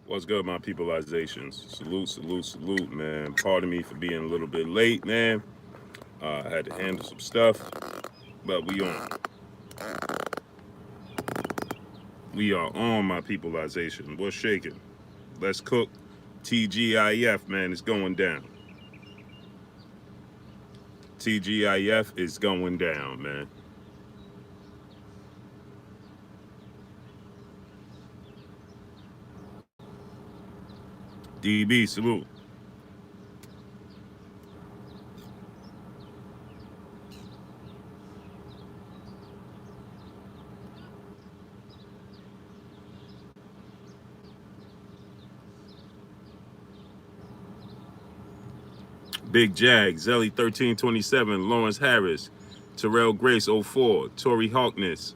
What's good, my peopleizations? Salute, salute, salute, man. Pardon me for being a little bit late, man. I had to handle some stuff, but we on. We are on, my peopleization. What's shaking? Let's cook. TGIF, man, is going down. TGIF is going down, man. DB, salute. Big Jag, Zelly 1327, Lawrence Harris, Terrell Grace 04, Tori Hawkness,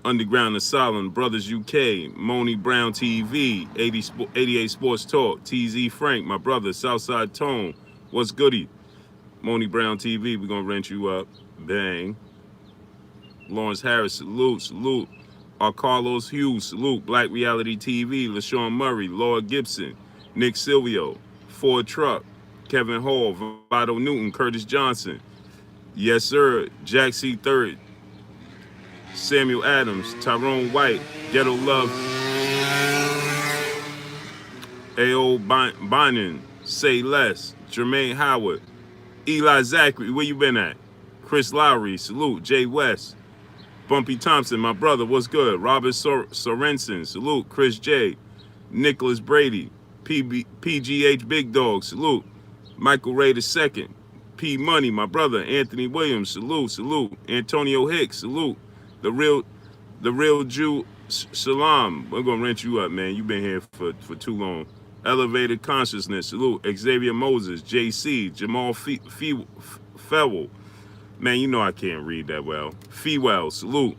Underground Asylum, Brothers UK, Moni Brown TV, 88 Sports Talk, TZ Frank, my brother, Southside Tone, what's goody? Moni Brown TV, we're gonna rent you up. Bang. Lawrence Harris, salute, salute. Carlos Hughes, salute. Black Reality TV, LaShawn Murray, Laura Gibson, Nick Silvio, Ford Truck, Kevin Hall, Vado Newton, Curtis Johnson. Yes, sir. Jack C. Third, Samuel Adams, Tyrone White, Ghetto Love, A.O. Bynum, Say Less, Jermaine Howard, Eli Zachary, where you been at? Chris Lowry, salute. Jay West, Bumpy Thompson, my brother, what's good? Robert Sorensen, salute. Chris J, Nicholas Brady, PGH Big Dog, salute. Michael Ray II, P Money, my brother. Anthony Williams, salute, salute. Antonio Hicks, salute. The real Jew, Salam. We're gonna rent you up, man. You've been here for too long. Elevated Consciousness, salute. Xavier Moses, JC, Jamal Fewell. Man, you know I can't read that well. Fewell, salute.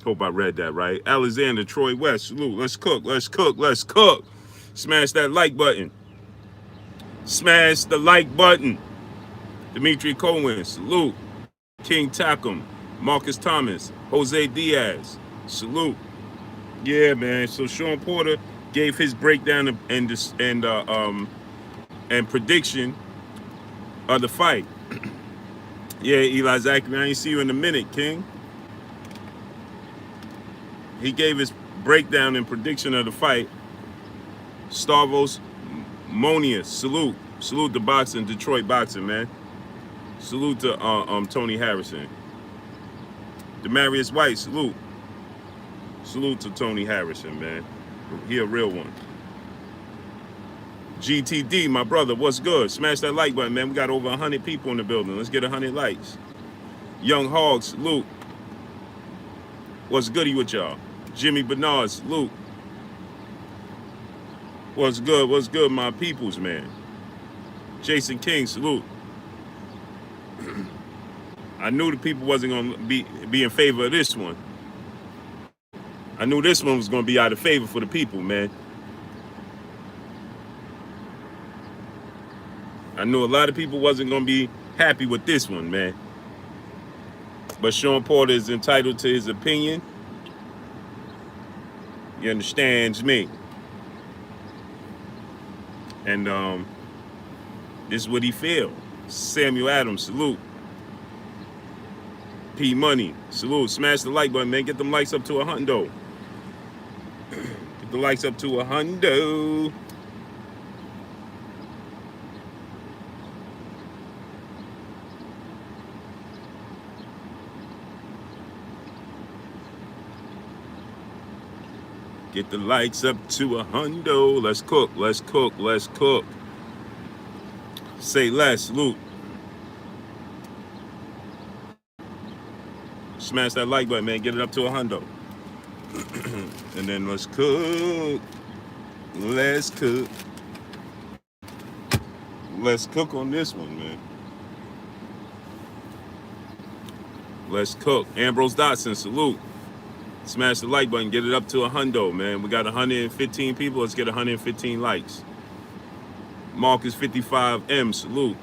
Hope I read that right. Alexander Troy West, salute. Let's cook, let's cook, let's cook. Smash that like button. Smash the like button. Dimitri Cohen, salute. King Tackham, Marcus Thomas, Jose Diaz, salute. Yeah, man. So Shawn Porter gave his breakdown and prediction of the fight. Yeah, Eli Zachary, I ain't see you in a minute, King. He gave his breakdown and prediction of the fight. Stavros Monius, salute. Salute to boxing, Detroit boxing, man. Salute to Tony Harrison. Demarius White, salute. Salute to Tony Harrison, man. He a real one. GTD, my brother, what's good? Smash that like button, man. We got over 100 people in the building. Let's get 100 likes. Young Hog, salute. What's goody with y'all? Jimmy Bernard, salute. What's good, my peoples, man? Jason King, salute. I knew the people wasn't gonna be in favor of this one. I knew this one was gonna be out of favor for the people, man. I knew a lot of people wasn't gonna be happy with this one, man. But Shawn Porter is entitled to his opinion. You understands me? And this is what he feel. Samuel Adams, salute. P Money, salute. Smash the like button, man. Get them likes up to 100. Get the likes up to 100. Get the likes up to 100. Let's cook, let's cook, let's cook. Say less, salute. Smash that like button, man. Get it up to 100. And then let's cook. Let's cook. Let's cook on this one, man. Let's cook. Ambrose Dotson, salute. Smash the like button. Get it up to 100, man. We got 115 people. Let's get 115 likes. Marcus 55M, salute.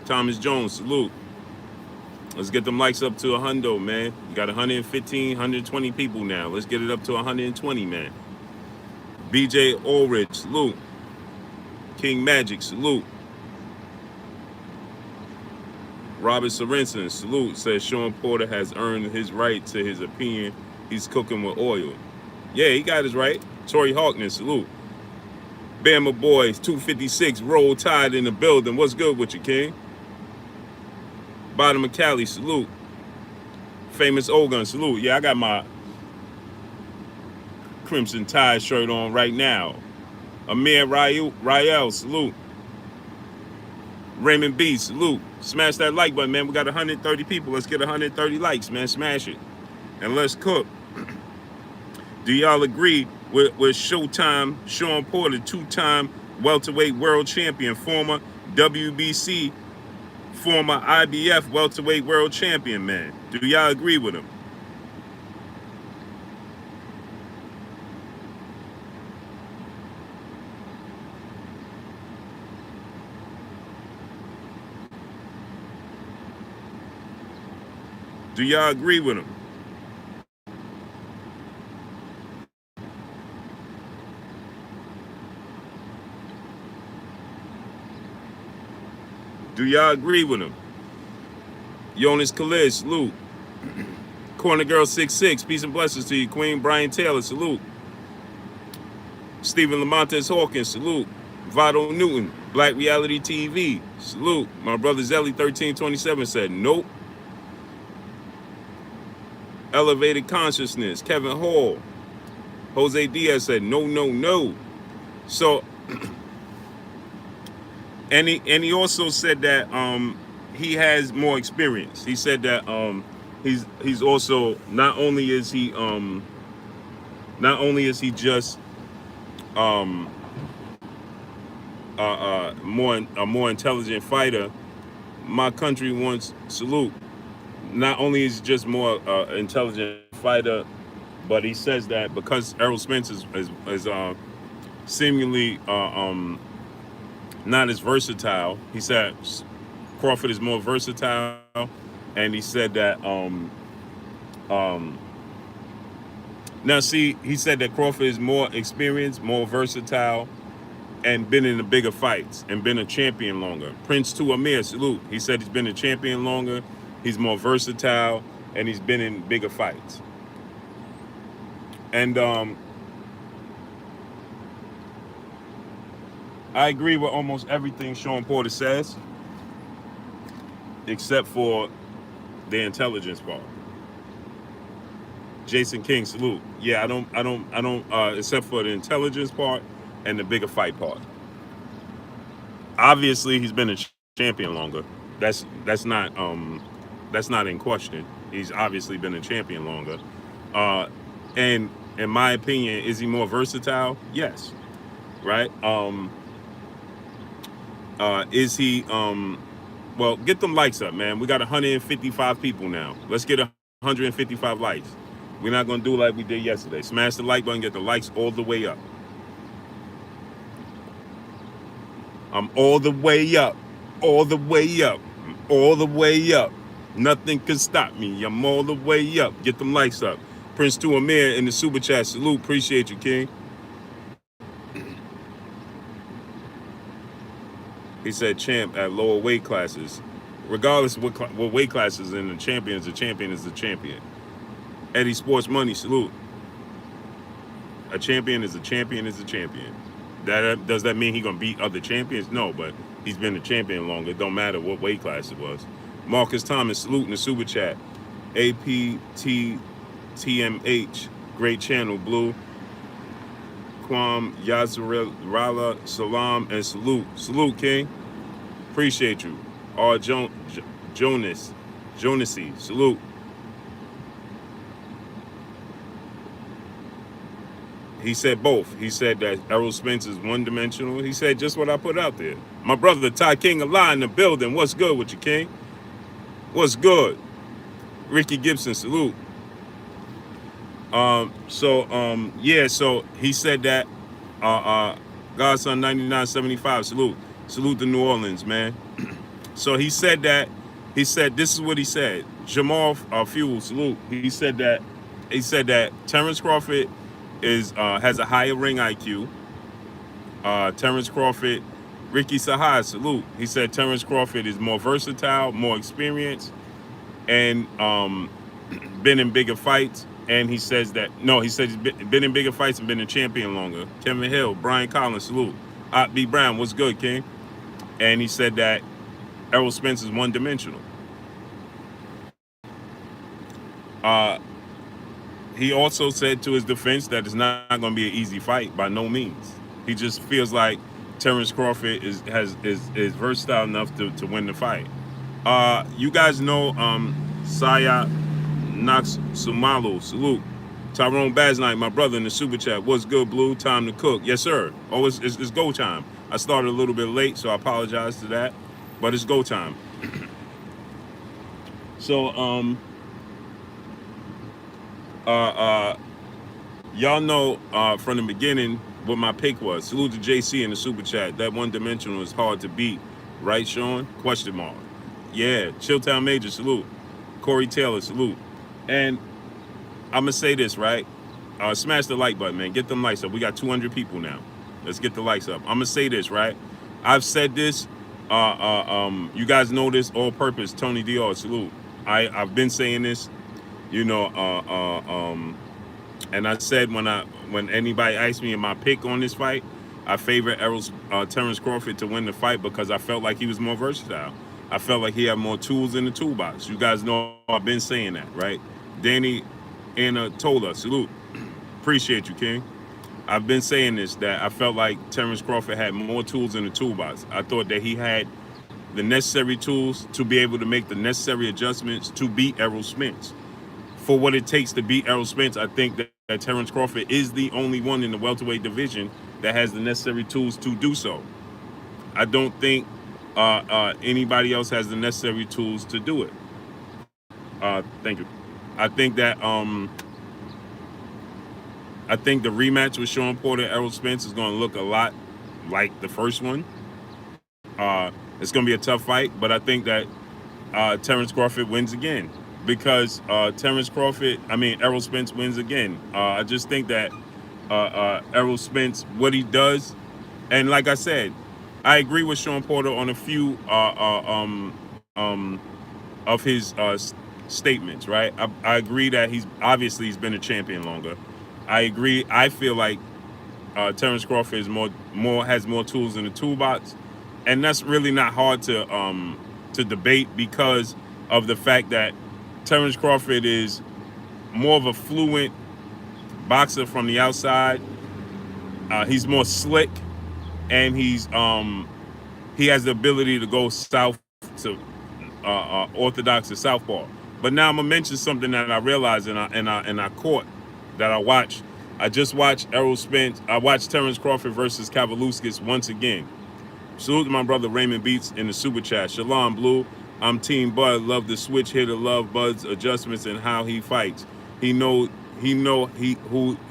Thomas Jones, salute. Let's get them likes up to 100, man. We got 115, 120 people now. Let's get it up to 120, man. BJ Ulrich, salute. King Magic, salute. Robert Sorensen, salute, says Shawn Porter has earned his right to his opinion. He's cooking with oil. Yeah, he got his right. Torrey Hawkins, salute. Bama Boys, 256, Roll Tide in the building. What's good with you, King? Bottom of Cali, salute. Famous Ogun, salute. Yeah, I got my Crimson Tide shirt on right now. Amir Rael, salute. Raymond B, salute. Smash that like button, man. We got 130 people. Let's get 130 likes, man. Smash it. And let's cook. Do y'all agree with Showtime Shawn Porter, two-time welterweight world champion, former WBC, former IBF welterweight world champion, man? Do y'all agree with him? Do y'all agree with him? Do y'all agree with him? Jonas Khalid, salute. Corner Girl 66, peace and blessings to you. Queen Brian Taylor, salute. Stephen Lamontes Hawkins, salute. Vado Newton, Black Reality TV, salute. My brother Zelly 1327 said, nope. Elevated Consciousness, Kevin Hall. Jose Diaz said, no, no, no. So, and he also said that he has more experience. He said that he's also not only is he just a more intelligent fighter. My country wants salute. Not only is he just more intelligent fighter, but he says that because Errol Spence is seemingly not as versatile. He said Crawford is more versatile, and he said that now see, he said that Crawford is more experienced, more versatile, and been in the bigger fights and been a champion longer. Prince to Amir, salute. He said he's been a champion longer, he's more versatile, and he's been in bigger fights. And I agree with almost everything Shawn Porter says, except for the intelligence part. Jason King, salute. Yeah, I don't except for the intelligence part and the bigger fight part. Obviously, he's been a champion longer. That's not in question. He's obviously been a champion longer. And in my opinion, is he more versatile? Yes. Right? Is he well, get them likes up, man. We got 155 people now. Let's get 155 likes. We're not gonna do like we did yesterday. Smash the like button, get the likes all the way up. I'm all the way up. All the way up. All the way up. Nothing can stop me. I'm all the way up. Get them likes up. Prince to Amir in the super chat. Salute. Appreciate you, King. He said champ at lower weight classes. Regardless of what weight classes in, the champion is a champion is a champion. Eddie Sports Money, salute. A champion is a champion is a champion. Does that mean he's going to beat other champions? No, but he's been a champion longer. It don't matter what weight class it was. Marcus Thomas, salute in the super chat. APTTMH, great channel, Blue. Kwam, Yazarala, Salam, and salute. Salute, King. Appreciate you. R. Jonasy, salute. He said both. He said that Errol Spence is one-dimensional. He said just what I put out there. My brother Ty King alive in the building. What's good with you, King? What's good? Ricky Gibson, salute. Yeah, so he said that Godson 9975, salute. Salute to New Orleans, man. So he said that, this is what he said. Jamal Fuel, salute. He said that Terrence Crawford is has a higher ring IQ. Terrence Crawford, Ricky Sahai, salute. He said Terrence Crawford is more versatile, more experienced, and been in bigger fights. And he says that no, he said he's been in bigger fights and been a champion longer. Kevin Hill, Brian Collins, salute. B. Brown, what's good, King? And he said that Errol Spence is one-dimensional. Uh, he also said to his defense that it's not going to be an easy fight by no means. He just feels like Terrence Crawford is versatile enough to win the fight. You guys know Saya Knox Sumalo, salute. Tyrone Basnight, my brother in the super chat. What's good, Blue? Time to cook. Yes, sir. Oh, it's go time. I started a little bit late, so I apologize to that. But it's go time. So, y'all know from the beginning what my pick was. Salute to JC in the super chat. That one-dimensional is hard to beat. Right, Sean? Question mark. Yeah. Chilltown Major, salute. Corey Taylor, salute. And I'm going to say this, right? Smash the like button, man. Get them likes up. We got 200 people now. Let's get the likes up. I'm going to say this, right? I've said this. You guys know this, all purpose. Tony Dior, salute. I've been saying this, you know, and I said when anybody asked me in my pick on this fight, I favor Terrence Crawford to win the fight because I felt like he was more versatile. I felt like he had more tools in the toolbox. You guys know I've been saying that, right? Danny Anatola, salute. Appreciate you, King. I've been saying this, that I felt like Terrence Crawford had more tools in the toolbox. I thought that he had the necessary tools to be able to make the necessary adjustments to beat Errol Spence. For what it takes to beat Errol Spence, I think that Terrence Crawford is the only one in the welterweight division that has the necessary tools to do so. I don't think anybody else has the necessary tools to do it. Thank you. I think that I think the rematch with Shawn Porter, Errol Spence is going to look a lot like the first one. It's going to be a tough fight, but I think that Terrence Crawford wins again because Errol Spence wins again. I just think that Errol Spence, what he does, and like I said, I agree with Shawn Porter on a few of his statements, right? I agree that he's been a champion longer. I agree. I feel like Terrence Crawford is has more tools in the toolbox, and that's really not hard to debate because of the fact that Terrence Crawford is more of a fluent boxer from the outside. He's more slick, and he has the ability to go south to orthodox to southpaw. But now I'm gonna mention something that I realized and I caught that I watched. I just watched Errol Spence. I watched Terrence Crawford versus Kavaluskas once again. Salute to my brother Raymond Beats in the super chat. Shalom, Blue. I'm Team Bud. Love the switch hitter. Love Bud's adjustments and how he fights. He who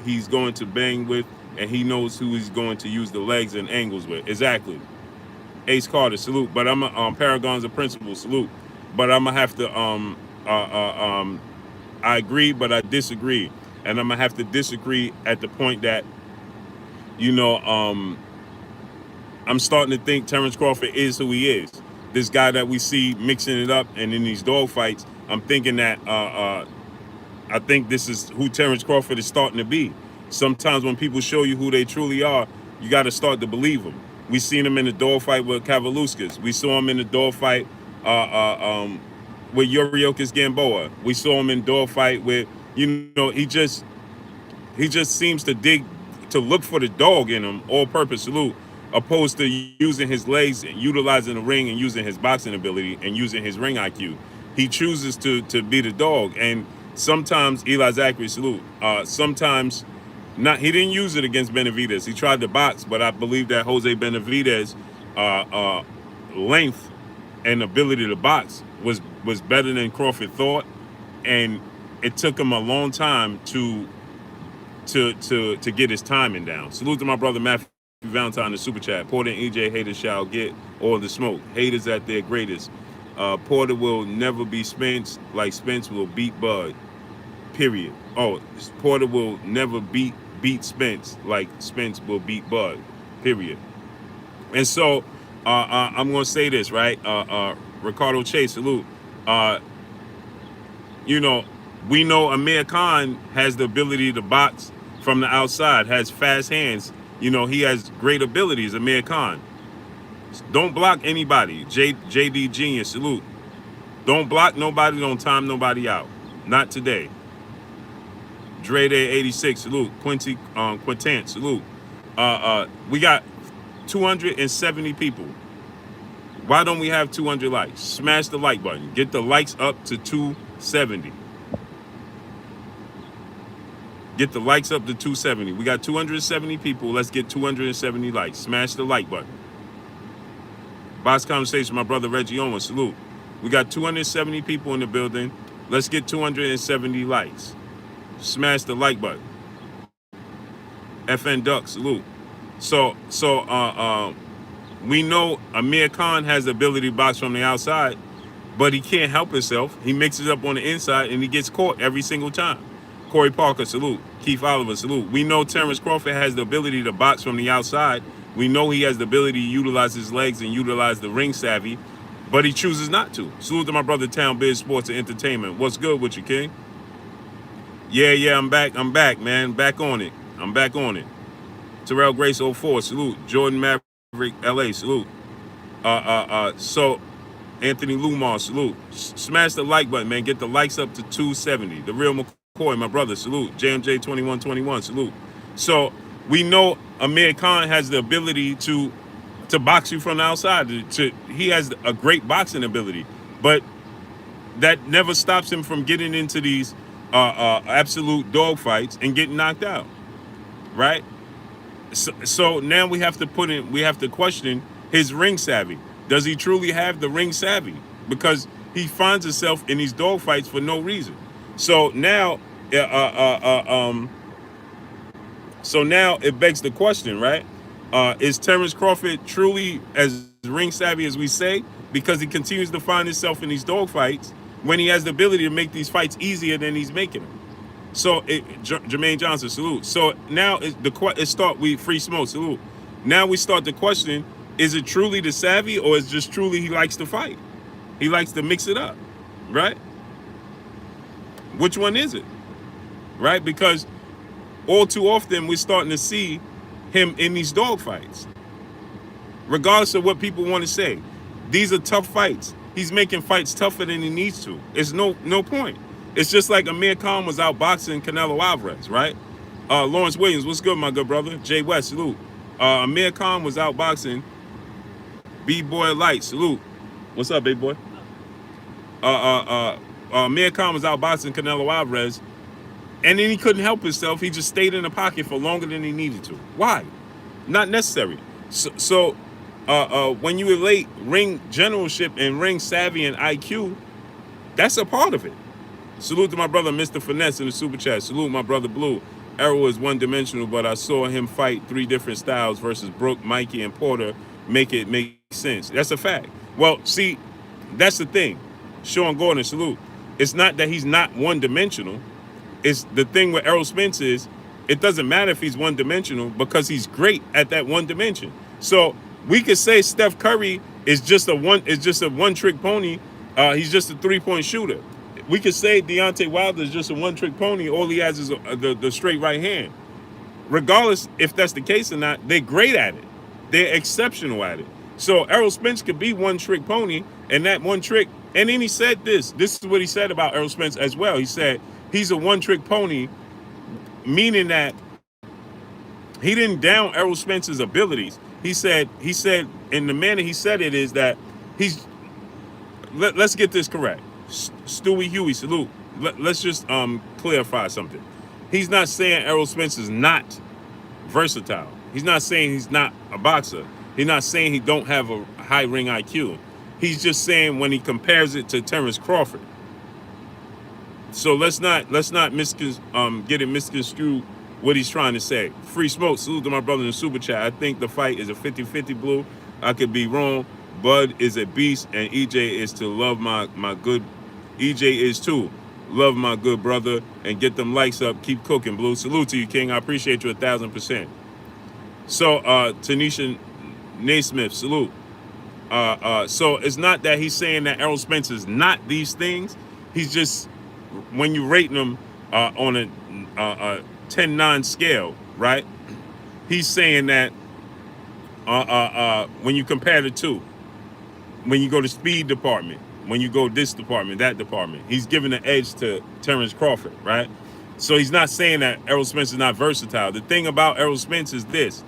he's going to bang with, and he knows who he's going to use the legs and angles with. Exactly. Ace Carter, salute. But I'm Paragons of Principle, salute. But I'm gonna have to I agree, but I disagree, and I'm gonna have to disagree at the point that, you know, I'm starting to think Terrence Crawford is who he is. This guy that we see mixing it up and in these dog fights, I'm thinking that I think this is who Terrence Crawford is starting to be. Sometimes when people show you who they truly are, you got to start to believe them. We seen him in the dog fight with Kavaluskas. We saw him in the dog fight with Yuriokis Gamboa. We saw him in dog fight with, you know, he just seems to look for the dog in him, all-purpose, salute, opposed to using his legs, utilizing the ring, and using his boxing ability and using his ring IQ. He chooses to be the dog, and sometimes Eli Zachary, salute. Sometimes not. He didn't use it against Benavidez. He tried to box, but I believe that Jose Benavidez' length and ability to box was better than Crawford thought, and it took him a long time to get his timing down. Salute to my brother Matthew Valentine in the super chat. Porter and EJ haters shall get all the smoke. Haters at their greatest. Porter will never be Spence like Spence will beat Bud. Period. Oh, Porter will never beat beat Spence like Spence will beat Bud, period. And so I'm going to say this, right? Ricardo Chase, salute. Uh, you know, we know Amir Khan has the ability to box from the outside, has fast hands. You know, he has great abilities, Amir Khan. Don't block anybody. JD Genius, salute. Don't block nobody, don't time nobody out. Not today. Dre Day 86, salute. Quincy Quintant, salute. We got 270 people. Why don't we have 200 likes? Smash the like button. Get the likes up to 270. Get the likes up to 270. We got 270 people. Let's get 270 likes. Smash the like button. Box Conversation, my brother Reggie Owens, salute. We got 270 people in the building. Let's get 270 likes. Smash the like button. FN Duck, salute. So we know Amir Khan has the ability to box from the outside, but he can't help himself. He mixes up on the inside and he gets caught every single time. Corey Parker, salute. Keith Oliver, salute. We know Terrence Crawford has the ability to box from the outside. We know he has the ability to utilize his legs and utilize the ring savvy, but he chooses not to. Salute to my brother Town Biz Sports and Entertainment. What's good with you, King? Yeah, I'm back, man. Back on it. I'm back on it. Terrell Grace 04, salute. Jordan Maverick LA, salute. So Anthony Lumar, salute. Smash the like button, man. Get the likes up to 270. The Real McCoy, my brother, salute. JMJ 2121, salute. So we know Amir Khan has the ability to box you from the outside. He has a great boxing ability, but that never stops him from getting into these absolute dogfights and getting knocked out, right? So now we have to question his ring savvy. Does he truly have the ring savvy? Because he finds himself in these dogfights for no reason. So now, it begs the question, right? Is Terrence Crawford truly as ring savvy as we say? Because he continues to find himself in these dogfights when he has the ability to make these fights easier than he's making them. So Jermaine Johnson, salute. So now we free smoke, salute. Now we start to question: is it truly the savvy, or is it just truly he likes to fight? He likes to mix it up, right? Which one is it, right? Because all too often we're starting to see him in these dogfights. Regardless of what people want to say, these are tough fights. He's making fights tougher than he needs to. It's no point. It's just like Amir Khan was out boxing Canelo Alvarez, right? Lawrence Williams, what's good, my good brother? Jay West, salute. Amir Khan was out boxing B-Boy Light, salute. What's up, big boy? Amir Khan was out boxing Canelo Alvarez, and then he couldn't help himself. He just stayed in the pocket for longer than he needed to. Why? Not necessary. So when you relate ring generalship and ring savvy and IQ, that's a part of it. Salute to my brother, Mr. Finesse, in the super chat. Salute my brother, Blue. Errol is one-dimensional, but I saw him fight 3 different styles versus Brooke, Mikey, and Porter. Make sense. That's a fact. Well, see, that's the thing. Sean Gordon, salute. It's not that he's not one-dimensional. It's the thing with Errol Spence is, it doesn't matter if he's one-dimensional because he's great at that one dimension. So we could say Steph Curry is just a one-trick pony. He's just a 3-point shooter. We could say Deontay Wilder is just a one-trick pony. All he has is the straight right hand. Regardless if that's the case or not, they're great at it. They're exceptional at it. So Errol Spence could be one-trick pony, and that one trick. And then he said this. This is what he said about Errol Spence as well. He said he's a one-trick pony, meaning that he didn't down Errol Spence's abilities. He said, in the manner he said it is that let's get this correct. Stewie Huey, salute. Let's just clarify something. He's not saying Errol Spence is not versatile. He's not saying he's not a boxer. He's not saying he don't have a high ring IQ. He's just saying when he compares it to Terrence Crawford. So let's not get it misconstrued what he's trying to say. Free smoke, salute to my brother in the super chat. I think the fight is a 50-50 Blue. I could be wrong. Bud is a beast, and EJ is to love my good. EJ is too. Love my good brother, and get them likes up. Keep cooking, Blue. Salute to you, King. I appreciate you 1,000%. So, Tanisha Naismith, salute. So it's not that he's saying that Errol Spence is not these things. He's just, when you rate them on a 10-9 scale, right? He's saying that when you compare the two, when you go to speed department, when you go this department, that department, he's giving the edge to Terrence Crawford, right? So he's not saying that Errol Spence is not versatile. The thing about Errol Spence is this.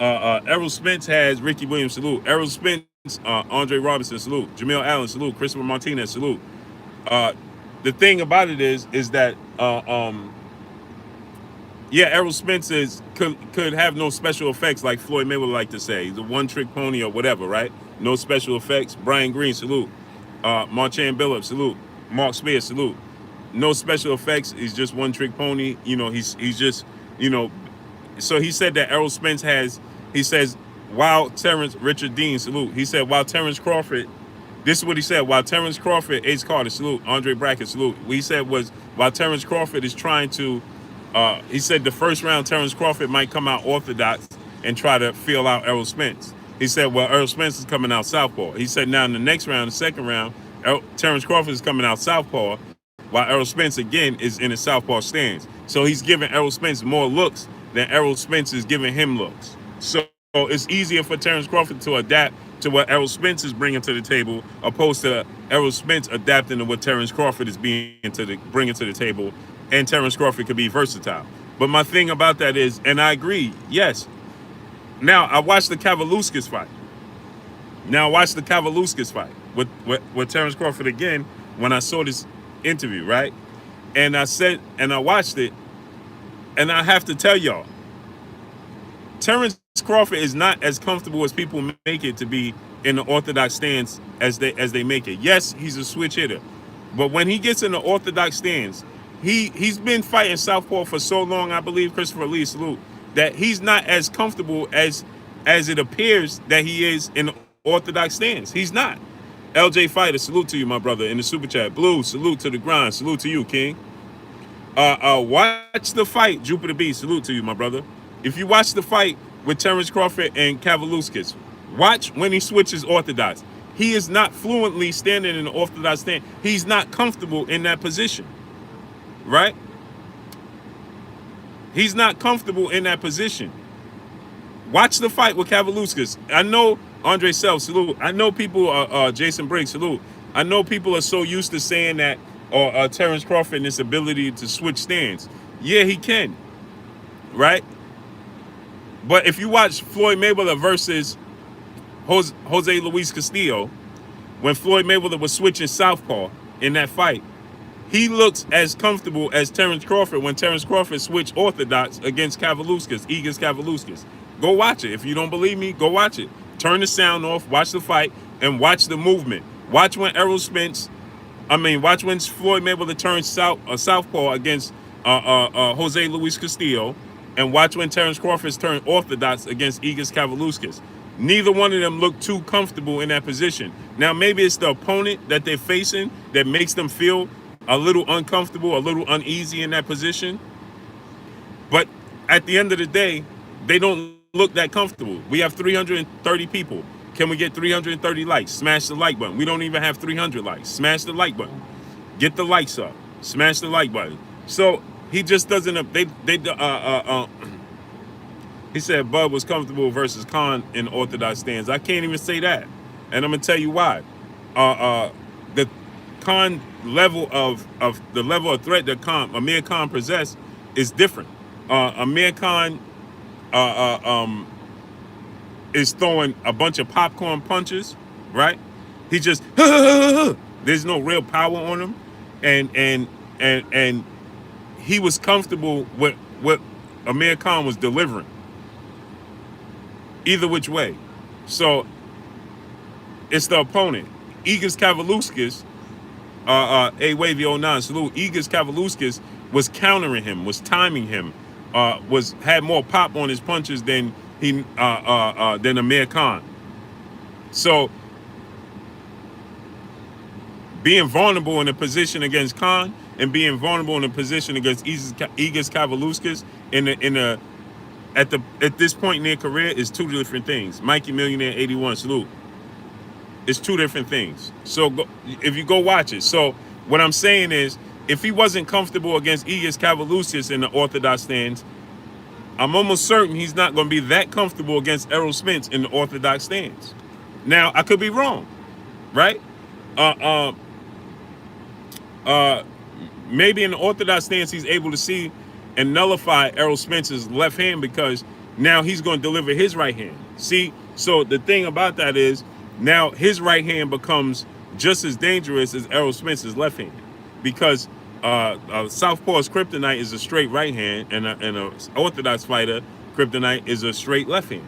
Errol Spence has Ricky Williams, salute. Errol Spence, Andre Robinson, salute. Jamil Allen, salute. Christopher Martinez, salute. The thing about it is that yeah, Errol Spence could have no special effects like Floyd Mayweather like to say. He's a one-trick pony or whatever, right? No special effects. Brian Green, salute. Marchand Billups, salute. Mark Spears, salute. No special effects. He's just one-trick pony. You know, he's just, you know. So he said that Errol Spence has, he says, while Terrence, Richard Dean, salute. He said, while Terrence Crawford, this is what he said, while Terrence Crawford, Ace Carter, salute. Andre Brackett, salute. What he said was, while Terrence Crawford is trying to, he said the first round, Terrence Crawford might come out orthodox and try to feel out Errol Spence. He said, well, Errol Spence is coming out southpaw. He said, now in the next round, the second round, Terrence Crawford is coming out southpaw, while Errol Spence, again, is in a southpaw stance. So he's giving Errol Spence more looks than Errol Spence is giving him looks. So it's easier for Terrence Crawford to adapt to what Errol Spence is bringing to the table, opposed to Errol Spence adapting to what Terrence Crawford is bringing to the table, and Terrence Crawford could be versatile. But my thing about that is, and I agree, yes. Now, I watched the Kavaluskas fight. With Terrence Crawford again when I saw this interview, right? And I watched it, and I have to tell y'all, Terrence Crawford is not as comfortable as people make it to be in the orthodox stance as they make it. Yes, he's a switch hitter, but when he gets in the orthodox stance, he's been fighting southpaw for so long, I believe, Christopher Lee, salute, that he's not as comfortable as it appears that he is in the orthodox stance. He's not. LJ Fighter, salute to you, my brother, in the super chat. Blue, salute to the grind. Salute to you, King. Watch the fight, Jupiter B. Salute to you, my brother. If you watch the fight with Terrence Crawford and Kavaluskas, watch when he switches orthodox. He is not fluently standing in the orthodox stand. He's not comfortable in that position, right? He's not comfortable in that position. Watch the fight with Kavaluskas. I know Andre Self, salute. I know people, Jason Briggs, salute. I know people are so used to saying that, or Terrence Crawford and his ability to switch stands. Yeah, he can, right? But if you watch Floyd Mayweather versus Jose Luis Castillo, when Floyd Mayweather was switching southpaw in that fight, he looks as comfortable as Terrence Crawford when Terrence Crawford switched orthodox against Kavaluskas, Igor Kavaluskas. Go watch it. If you don't believe me, go watch it. Turn the sound off, watch the fight, and watch the movement. Watch when watch when Floyd Mayweather turns southpaw against Jose Luis Castillo, and watch when Terrence Crawford's turned orthodox against Igor Kavaluskas. Neither one of them look too comfortable in that position. Now, maybe it's the opponent that they're facing that makes them feel a little uncomfortable, a little uneasy in that position. But at the end of the day, they don't look that comfortable. We have 330 people. Can we get 330 likes? Smash the like button. We don't even have 300 likes. Smash the like button. Get the likes up. Smash the like button. So he just doesn't. He said Bud was comfortable versus Khan in orthodox stance. I can't even say that, and I'm gonna tell you why. The Khan level of the level of threat that Amir Khan possesses is different. Amir Khan is throwing a bunch of popcorn punches, right? He just there's no real power on him, and he was comfortable with what Amir Khan was delivering, either which way. So it's the opponent. Igor Kavaluskas, A Wavy 09, salute. Igor Kavaluskas was countering him, was timing him, had more pop on his punches than Amir Khan. So being vulnerable in a position against Khan and being vulnerable in a position against Igis Kavaluskas at this point in their career is two different things. Mikey Millionaire 81, salute. It's two different things. So if you go watch it. So what I'm saying is, if he wasn't comfortable against Igis Kavaluskas in the orthodox stance, I'm almost certain he's not going to be that comfortable against Errol Spence in the orthodox stance. Now, I could be wrong, right? Maybe in the orthodox stance, he's able to see and nullify Errol Spence's left hand because now he's going to deliver his right hand. See, so the thing about that is now his right hand becomes just as dangerous as Errol Spence's left hand because Southpaw's kryptonite is a straight right hand and a orthodox fighter kryptonite is a straight left hand.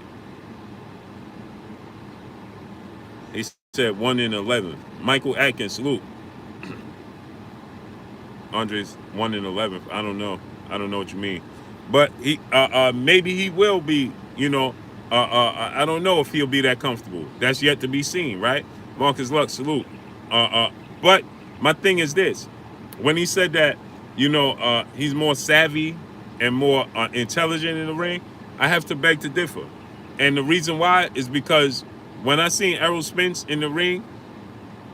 He said 1 in 11. Michael Atkins, salute. Andre's 1 in 11. I don't know what you mean, but he maybe he will be. I don't know if he'll be that comfortable. That's yet to be seen, right? Marcus Lux, salute. But my thing is this: when he said that, he's more savvy and more intelligent in the ring, I have to beg to differ. And the reason why is because when I seen Errol Spence in the ring,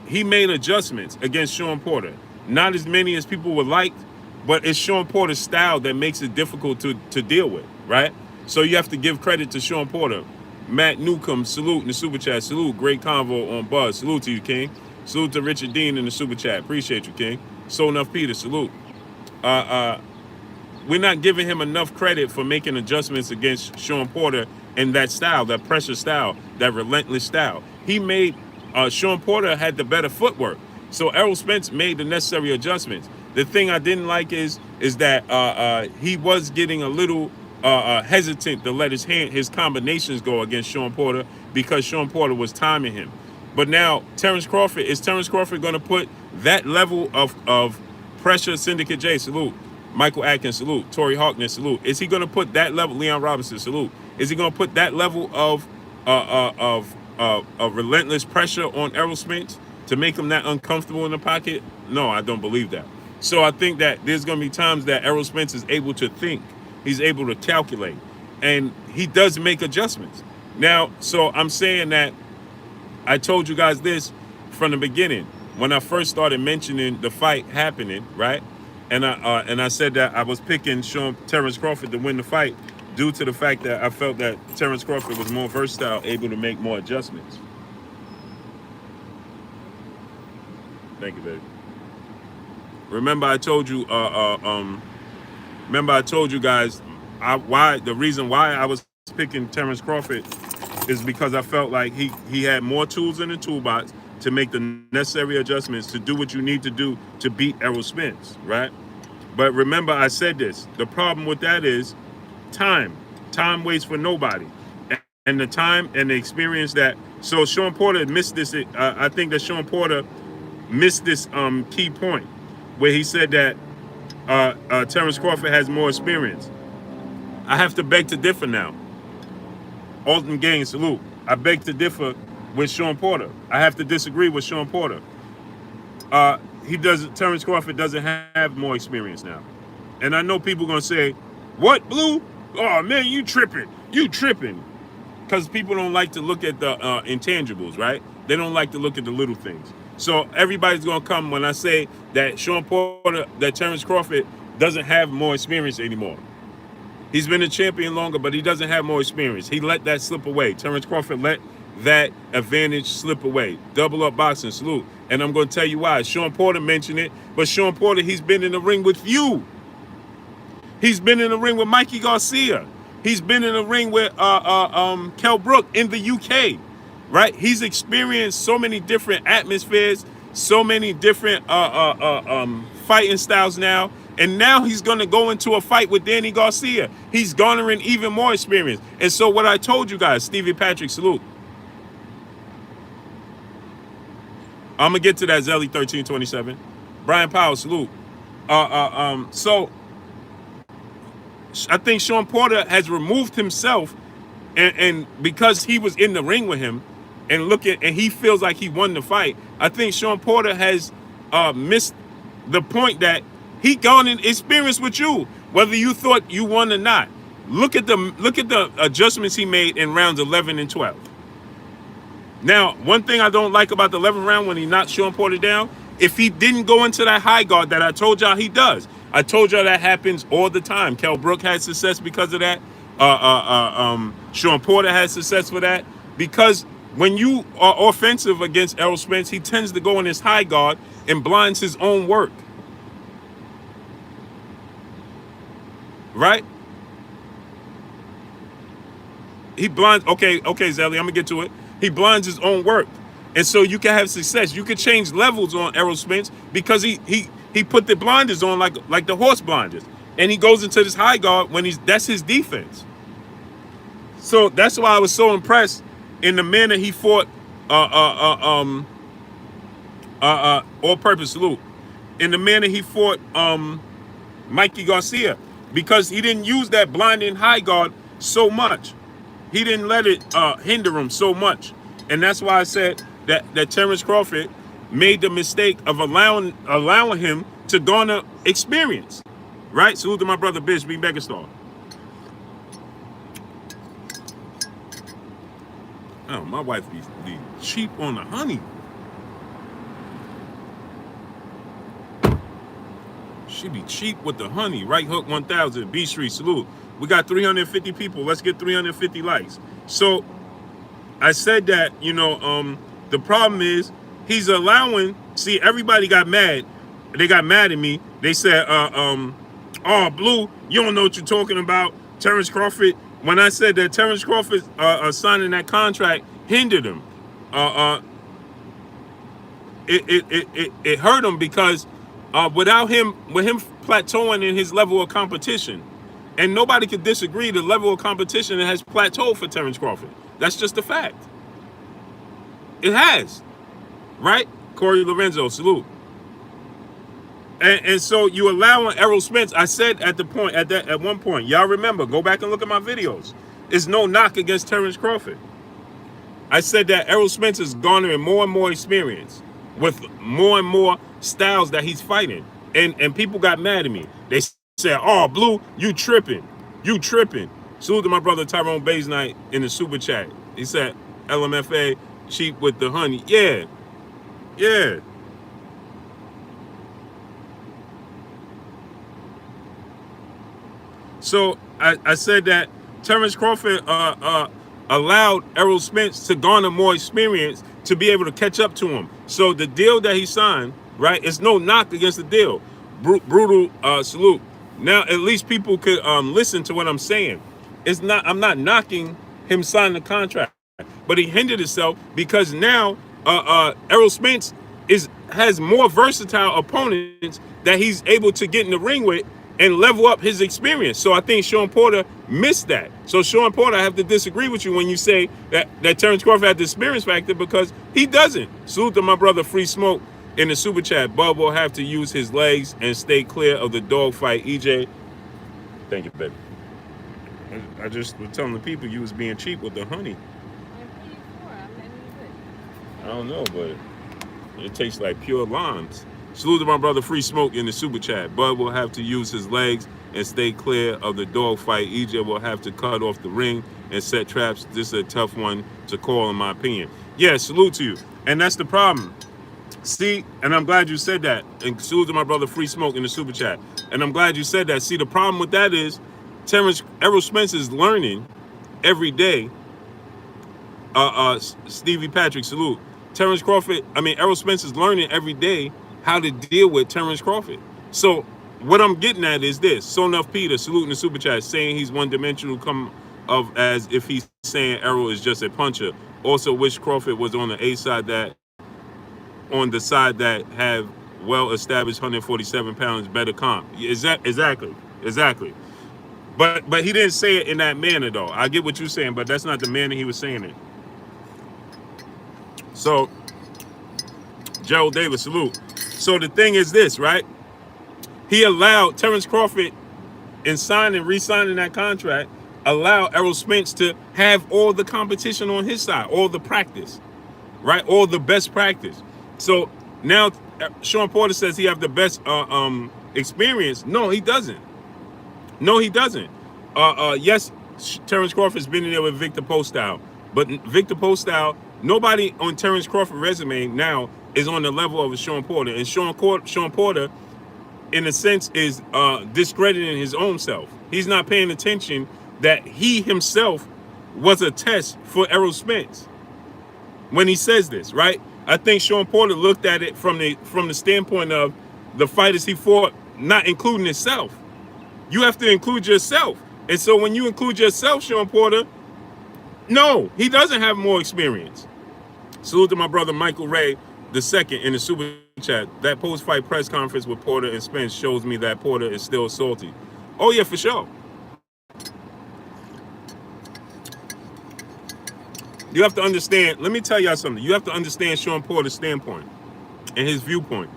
he made adjustments against Shawn Porter. Not as many as people would like, but it's Shawn Porter's style that makes it difficult to deal with, right? So you have to give credit to Shawn Porter. Matt Newcomb, salute in the super chat. Salute, great convo on Buzz. Salute to you, King. Salute to Richard Dean in the super chat. Appreciate you, King. So enough, Peter. Salute. We're not giving him enough credit for making adjustments against Shawn Porter and that style, that pressure style, that relentless style. He made Shawn Porter had the better footwork. So Errol Spence made the necessary adjustments. The thing I didn't like is that he was getting a little hesitant to let his combinations go against Shawn Porter because Shawn Porter was timing him. But now Terrence Crawford, is Terrence Crawford going to put that level of pressure? Syndicate J, salute. Michael Atkins, salute. Torrey Hawkins, salute. Is he going to put that level? Leon Robinson, salute. Is he going to put that level of relentless pressure on Errol Spence to make him that uncomfortable in the pocket? No, I don't believe that. So I think that there's going to be times that Errol Spence is able to think. He's able to calculate. And he does make adjustments. Now, so I'm saying that I told you guys this from the beginning. When I first started mentioning the fight happening, right? And I said that I was picking Terrence Crawford to win the fight due to the fact that I felt that Terrence Crawford was more versatile, able to make more adjustments. Thank you, baby. Remember, I told you. Remember, I told you guys the reason why I was picking Terrence Crawford is because I felt like he had more tools in the toolbox to make the necessary adjustments to do what you need to do to beat Errol Spence, right? But remember, I said this. The problem with that is time. Time waits for nobody, and the time and the experience that. So Shawn Porter missed this. I think that Shawn Porter missed this key point where he said that Terrence Crawford has more experience. I have to beg to differ now. Alton Gaines, salute. I beg to differ with Shawn Porter. I have to disagree with Shawn Porter. Terrence Crawford doesn't have more experience now. And I know people are going to say, what, Blue? Oh, man, you tripping. You tripping. Because people don't like to look at the intangibles, right? They don't like to look at the little things. So everybody's going to come when I say that that Terrence Crawford doesn't have more experience anymore. He's been a champion longer, but he doesn't have more experience. He let that slip away. Terrence Crawford let that advantage slip away. Double up boxing, salute. And I'm going to tell you why. Shawn Porter mentioned it, but Shawn Porter, he's been in the ring with you. He's been in the ring with Mikey Garcia. He's been in the ring with Kell Brook in the UK, right? He's experienced so many different atmospheres, so many different fighting styles now. And now he's going to go into a fight with Danny Garcia. He's garnering even more experience. And so what I told you guys, Stevie Patrick, salute. I'm going to get to that, Zelly 1327. Brian Powell, salute. So I think Shawn Porter has removed himself and because he was in the ring with him and he feels like he won the fight, I think Shawn Porter has missed the point that He gone in experience with you, whether you thought you won or not. Look at the adjustments he made in rounds 11 and 12. Now, one thing I don't like about the 11th round when he knocked Shawn Porter down, if he didn't go into that high guard that I told y'all he does. I told y'all that happens all the time. Kell Brook had success because of that. Shawn Porter had success for that. Because when you are offensive against Errol Spence, he tends to go in his high guard and blinds his own work. Right? He blinds, okay, Zelly, I'm gonna get to it. He blinds his own work. And so you can have success. You can change levels on Errol Spence because he put the blinders on like the horse blinders. And he goes into this high guard when that's his defense. So that's why I was so impressed in the manner he fought all-purpose salute. In the manner he fought Mikey Garcia. Because he didn't use that blinding high guard so much. He didn't let it hinder him so much. And that's why I said that Terrence Crawford made the mistake of allowing him to garner experience. Right? Salute to my brother Bish, be megastar. Oh, my wife be cheap on the honey. She be cheap with the honey. Right hook 1000, B Street, salute. We got 350 people. Let's get 350 likes. So I said that, the problem is he's allowing, see, everybody got mad. They got mad at me. They said, oh, Blue, you don't know what you're talking about. Terrence Crawford, when I said that Terrence Crawford signing that contract hindered him, it hurt him because with him plateauing in his level of competition, and nobody could disagree, the level of competition has plateaued for Terrence Crawford. That's just a fact. It has, right? Corey Lorenzo, salute. And so you allowing Errol Spence. I said at one point, y'all remember, go back and look at my videos. It's no knock against Terrence Crawford. I said that Errol Spence is garnering more and more experience with more and more styles that he's fighting. And people got mad at me. They said, oh, Blue, you tripping. You tripping. Salute to my brother Tyrone Bays Knight in the super chat. He said, LMFA, cheap with the honey. Yeah. Yeah. So I said that Terrence Crawford allowed Errol Spence to garner more experience to be able to catch up to him. So the deal that he signed, right, it's no knock against the deal. Brutal salute. Now at least people could listen to what I'm saying. I'm not knocking him signing the contract, but he hindered himself because now Errol Spence has more versatile opponents that he's able to get in the ring with and level up his experience. So I think Shawn Porter missed that. So Shawn Porter, I have to disagree with you when you say that Terrence Crawford had the experience factor, because he doesn't. Salute to my brother Free Smoke in the super chat. Bub will have to use his legs and stay clear of the dogfight. EJ, thank you, baby. I just was telling the people you was being cheap with the honey. I don't know, but it tastes like pure limes. Salute to my brother Free Smoke in the super chat. Bud will have to use his legs and stay clear of the dogfight. EJ will have to cut off the ring and set traps. This is a tough one to call, in my opinion. Yeah, salute to you. And that's the problem. See, and I'm glad you said that. And salute to my brother Free Smoke in the super chat. And I'm glad you said that. See, the problem with that is Errol Spence is learning every day. Stevie Patrick, salute. Errol Spence is learning every day how to deal with Terrence Crawford. So what I'm getting at is this. So enough Peter, saluting the super chat, saying he's one-dimensional, come of as if he's saying Errol is just a puncher. Also wish Crawford was on the A side, that on the side that have well-established 147 pounds better comp. Exactly. But he didn't say it in that manner, though. I get what you're saying, but that's not the manner he was saying it. So, Gerald Davis, salute. So the thing is this, right? He allowed Terrence Crawford, in re-signing that contract, allow Errol Spence to have all the competition on his side, all the practice, right? All the best practice. So now Shawn Porter says he have the best experience? No, he doesn't. No, he doesn't. Yes, Terrence Crawford's been in there with Victor Postile, but Victor Postile, nobody on Terrence Crawford's resume now is on the level of a Shawn Porter, and Shawn Porter, in a sense, is discrediting his own self. He's not paying attention that he himself was a test for Errol Spence when he says this, right? I think Shawn Porter looked at it from the standpoint of the fighters he fought, not including himself. You have to include yourself. And so when you include yourself, Shawn Porter, no, he doesn't have more experience. Salute to my brother Michael Ray II in the super chat. That post-fight press conference with Porter and Spence shows me that Porter is still salty. Oh yeah, for sure. You have to understand, let me tell y'all something. You have to understand Shawn Porter's standpoint and his viewpoint.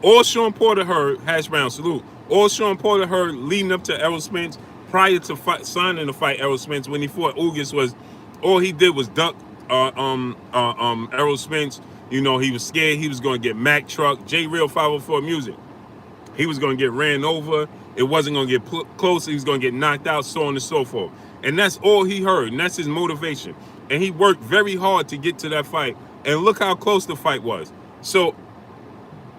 All Shawn Porter heard, hash brown salute, all Shawn Porter heard leading up to Errol Spence, prior to signing to fight Errol Spence, when he fought Ugas, was all he did was duck Errol Spence. You know, he was scared he was going to get Mack truck, J Real 504 music. He was going to get ran over. It wasn't going to get close. He was going to get knocked out, so on and so forth. And that's all he heard, and that's his motivation. And he worked very hard to get to that fight. And look how close the fight was. So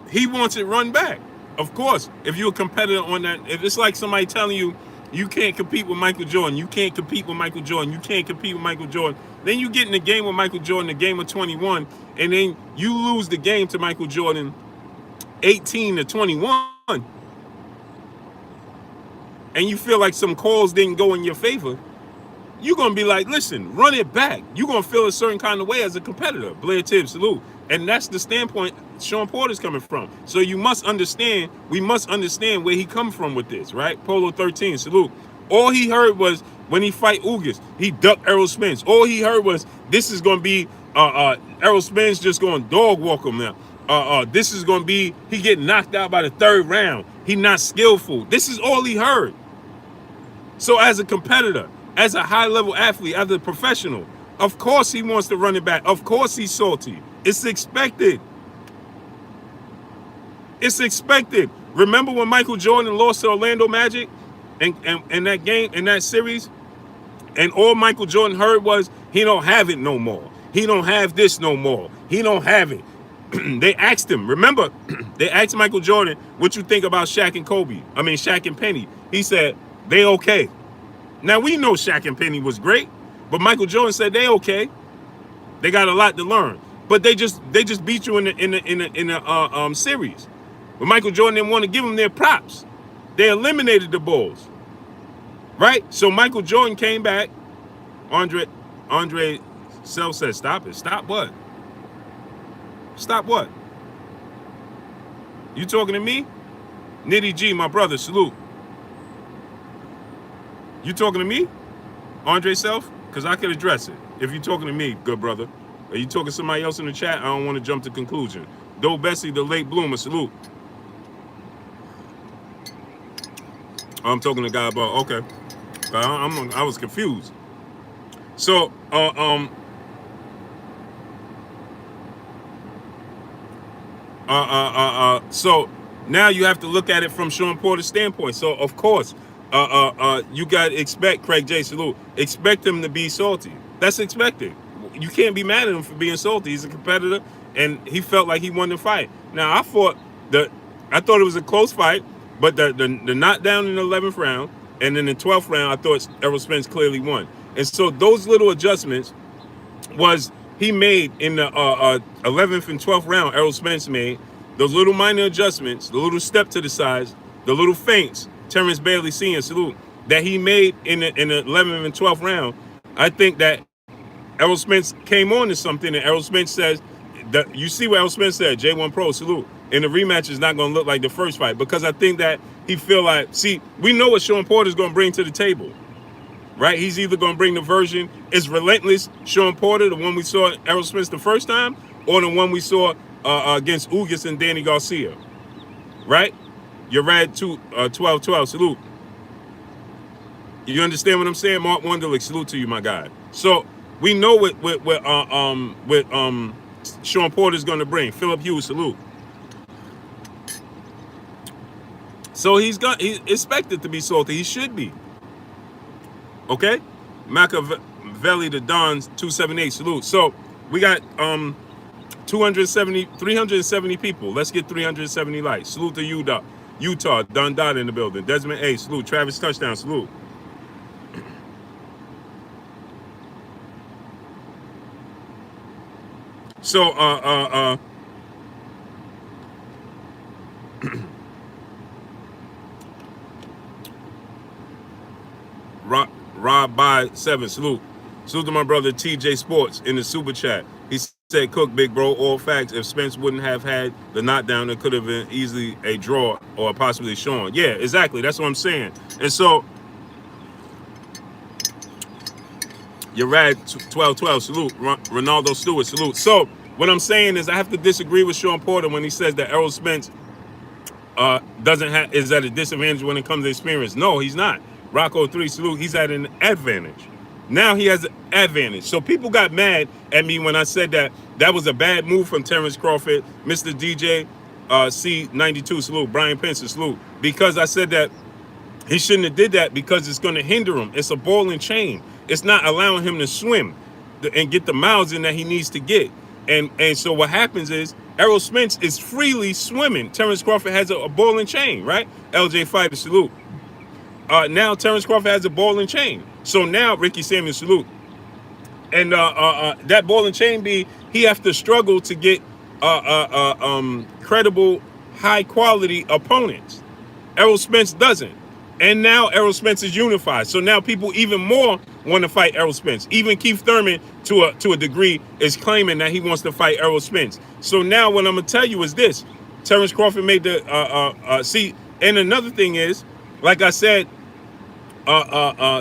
he wants it run back. Of course, if you're a competitor on that, if it's like somebody telling you, you can't compete with Michael Jordan, you can't compete with Michael Jordan, you can't compete with Michael Jordan, then you get in the game with Michael Jordan, the game of 21, and then you lose the game to Michael Jordan 18-21, and you feel like some calls didn't go in your favor, you're going to be like, listen, run it back. You're going to feel a certain kind of way as a competitor. Blair Tibbs, salute. And that's the standpoint Shawn Porter's coming from. So you must understand, we must understand where he come from with this, right? Polo 13, salute. All he heard was, when he fight Ugas, he ducked Errol Spence. All he heard was, this is going to be Errol Spence just going to dog walk him now. This is going to be, he getting knocked out by the third round. He not skillful. This is all he heard. So as a competitor, as a high-level athlete, as a professional, of course he wants to run it back. Of course he's salty. It's expected. It's expected. Remember when Michael Jordan lost to Orlando Magic and that game, in that series? And all Michael Jordan heard was, he don't have it no more. He don't have this no more. He don't have it. They asked him, remember, they asked Michael Jordan, what you think about Shaq and Penny. He said, they okay. Now, we know Shaq and Penny was great, but Michael Jordan said they okay. They got a lot to learn, but they just beat you in the series. But Michael Jordan didn't want to give them their props. They eliminated the Bulls, right? So Michael Jordan came back. Andre Self said, "Stop it! Stop what? Stop what? You talking to me? Nitty G, my brother, salute. You talking to me, Andre Self? Because I could address it. If you're talking to me, good brother. Are you talking to somebody else in the chat? I don't want to jump to conclusion. Doe Bessie, the late bloomer, salute. I'm talking to God about, okay. I was confused. So, so now you have to look at it from Shawn Porter's standpoint. So, of course, you got to expect, Craig J. Salute, expect him to be salty. That's expected. You can't be mad at him for being salty. He's a competitor, and he felt like he won the fight. Now, I thought it was a close fight, but the knockdown in the 11th round, and in the 12th round, I thought Errol Spence clearly won. And so those little adjustments was he made in the 11th and 12th round, Errol Spence made those little minor adjustments, the little step to the sides, the little feints, Terrence Bailey Sr., salute, that he made in the 11th and 12th round. I think that Errol Spence came on to something, and Errol Spence says, you see what Errol Spence said, J1 Pro, salute, and the rematch is not going to look like the first fight, because I think that he feel like, see, we know what Shawn Porter is going to bring to the table, right? He's either going to bring the version, it's relentless Shawn Porter, the one we saw Errol Spence the first time, or the one we saw against Ugas and Danny Garcia, right? You're right, 12-12, salute. You understand what I'm saying? Mark Wunderlich, salute to you, my guy. So we know what Shawn Porter's going to bring. Philip Hughes, salute. So he's expected to be salty. He should be. Okay? Machiavelli the Dons 278 salute. So we got 370 people. Let's get 370 likes. Salute to Utah. Don Dot in the building. Desmond A. Salute. Travis Touchdown. Salute. So Rob by 7, salute. Salute to my brother TJ Sports in the super chat. He said, Cook, big bro, all facts. If Spence wouldn't have had the knockdown, it could have been easily a draw or possibly Shawn. Yeah, exactly. That's what I'm saying. And so, Yarad 1212, salute. Ronaldo Stewart, salute. So, what I'm saying is I have to disagree with Shawn Porter when he says that Errol Spence is at a disadvantage when it comes to experience. No, he's not. Rocco 3, salute. He's at an advantage. Now he has an advantage. So people got mad at me when I said that was a bad move from Terrence Crawford. Mr. DJ C92, salute. Brian Pence, salute. Because I said that he shouldn't have did that because it's going to hinder him. It's a ball and chain. It's not allowing him to swim and get the miles in that he needs to get. And so what happens is Errol Spence is freely swimming. Terrence Crawford has a ball and chain, right? LJ Fighter, salute. Now Terrence Crawford has a ball and chain. So now Ricky Samuels, salute. And that ball and chain he have to struggle to get credible, high quality opponents. Errol Spence doesn't. And now Errol Spence is unified. So now people even more want to fight Errol Spence. Even Keith Thurman, to a degree, is claiming that he wants to fight Errol Spence. So now what I'm going to tell you is this. Terrence Crawford made the... see, and another thing is, like I said,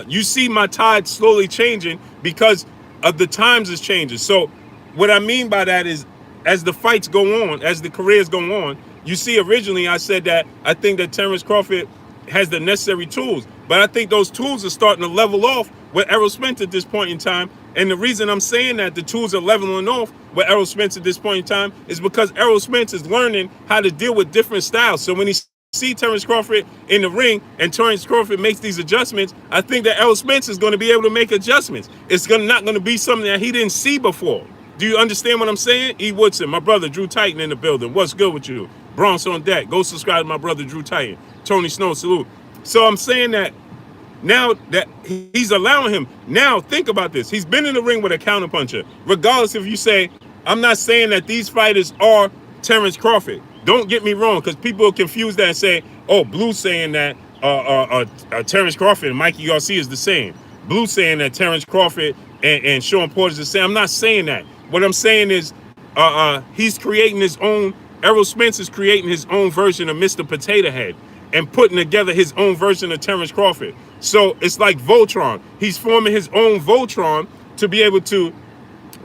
you see my tide slowly changing because of the times is changing. So what I mean by that is, as the fights go on, as the careers go on, you see originally I said that I think that Terrence Crawford has the necessary tools. But I think those tools are starting to level off with Errol Spence at this point in time. And the reason I'm saying that the tools are leveling off with Errol Spence at this point in time is because Errol Spence is learning how to deal with different styles. So when he see Terrence Crawford in the ring and Terrence Crawford makes these adjustments, I think that Errol Spence is going to be able to make adjustments. It's not going to be something that he didn't see before. Do you understand what I'm saying? E. Woodson, my brother Drew Titan in the building. What's good with you? Bronx on deck. Go subscribe to my brother Drew Titan. Tony Snow, salute. So I'm saying that now that he's allowing him, now think about this. He's been in the ring with a counterpuncher. Regardless if you say, I'm not saying that these fighters are Terrence Crawford. Don't get me wrong, because people confuse that and say, oh, Blue saying that Terrence Crawford and Mikey Garcia is the same. Blue saying that Terrence Crawford and Shawn Porter is the same. I'm not saying that. What I'm saying is he's creating his own, Errol Spence is creating his own version of Mr. Potato Head and putting together his own version of Terrence Crawford. So it's like Voltron. He's forming his own Voltron to be able to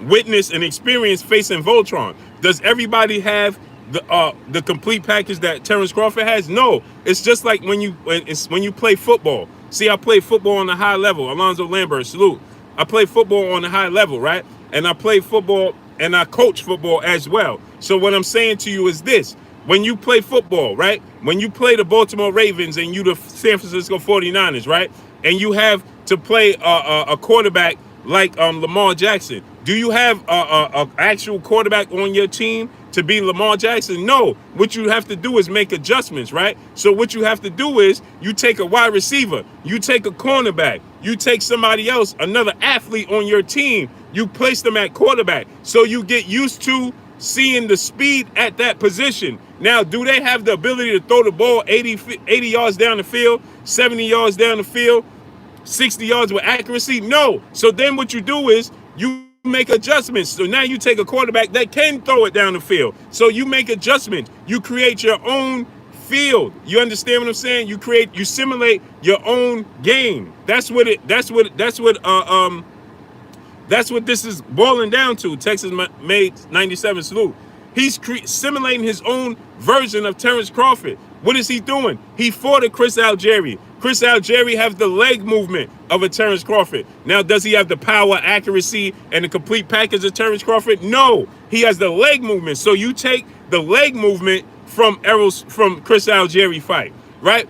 witness and experience facing Voltron. Does everybody have the complete package that Terrence Crawford has? No. It's just like when you play football. See, I play football on a high level. Alonzo Lambert, salute. I play football on a high level, right? And I play football and I coach football as well. So what I'm saying to you is this. When you play football, right? When you play the Baltimore Ravens and you the San Francisco 49ers, right? And you have to play a quarterback like Lamar Jackson. Do you have a actual quarterback on your team to be Lamar Jackson? No. What you have to do is make adjustments, right? So what you have to do is you take a wide receiver, you take a cornerback, you take somebody else, another athlete on your team, you place them at quarterback. So you get used to seeing the speed at that position. Now, do they have the ability to throw the ball 80 yards down the field, 70 yards down the field, 60 yards with accuracy? No. So then what you do is you make adjustments. So now you take a quarterback that can throw it down the field. So you make adjustments. You create your own field. You understand what I'm saying? You simulate your own game. That's what this is boiling down to. Texas made 97, salute. He's simulating his own version of Terrence Crawford. What is he doing? He fought a Chris Algieri. Chris Algieri has the leg movement of a Terrence Crawford. Now, does he have the power, accuracy, and the complete package of Terrence Crawford? No. He has the leg movement. So you take the leg movement from Chris Algieri fight. right?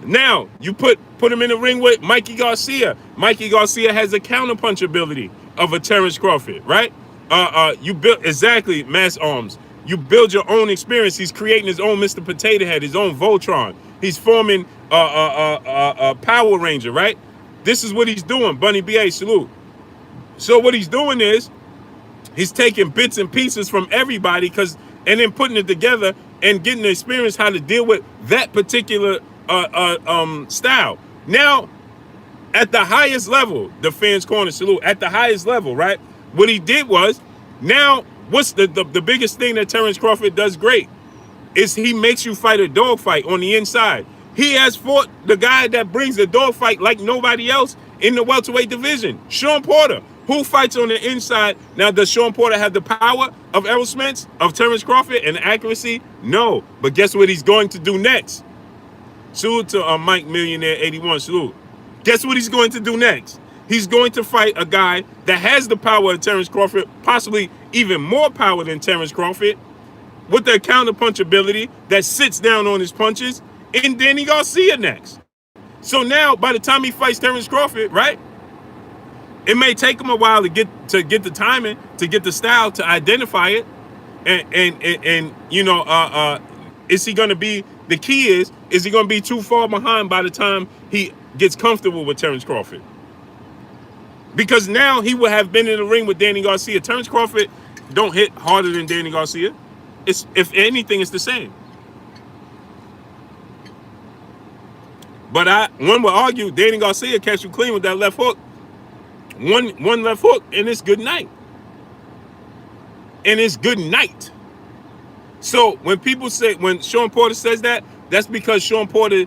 Now you put him in the ring with Mikey Garcia. Mikey Garcia has a counterpunch ability of a Terrence Crawford, right? You build exactly mass arms. You build your own experience. He's creating his own Mr. Potato Head, his own Voltron. He's forming a Power Ranger, right? This is what he's doing. Bunny BA, salute. So what he's doing is he's taking bits and pieces from everybody and then putting it together and getting the experience how to deal with that particular style. Now, at the highest level, the fans corner salute, at the highest level, right? What he did was, now, what's the biggest thing that Terrence Crawford does great is he makes you fight a dogfight on the inside. He has fought the guy that brings the dogfight like nobody else in the welterweight division, Shawn Porter, who fights on the inside. Now, does Shawn Porter have the power of Errol Spence, of Terrence Crawford, and the accuracy? No. But guess what he's going to do next? Salute to Mike Millionaire 81, salute. Guess what he's going to do next? He's going to fight a guy that has the power of Terrence Crawford, possibly even more power than Terrence Crawford, with that counterpunch ability that sits down on his punches, and Danny Garcia next. So now, by the time he fights Terrence Crawford, right, it may take him a while to get the timing, to get the style, to identify it, and you know, is he going to be? The key is he going to be too far behind by the time he gets comfortable with Terrence Crawford? Because now he would have been in the ring with Danny Garcia. Terrence Crawford don't hit harder than Danny Garcia. If anything, it's the same. But one would argue Danny Garcia catch you clean with that left hook. One left hook, and it's good night. And it's good night. So when Shawn Porter says that, that's because Shawn Porter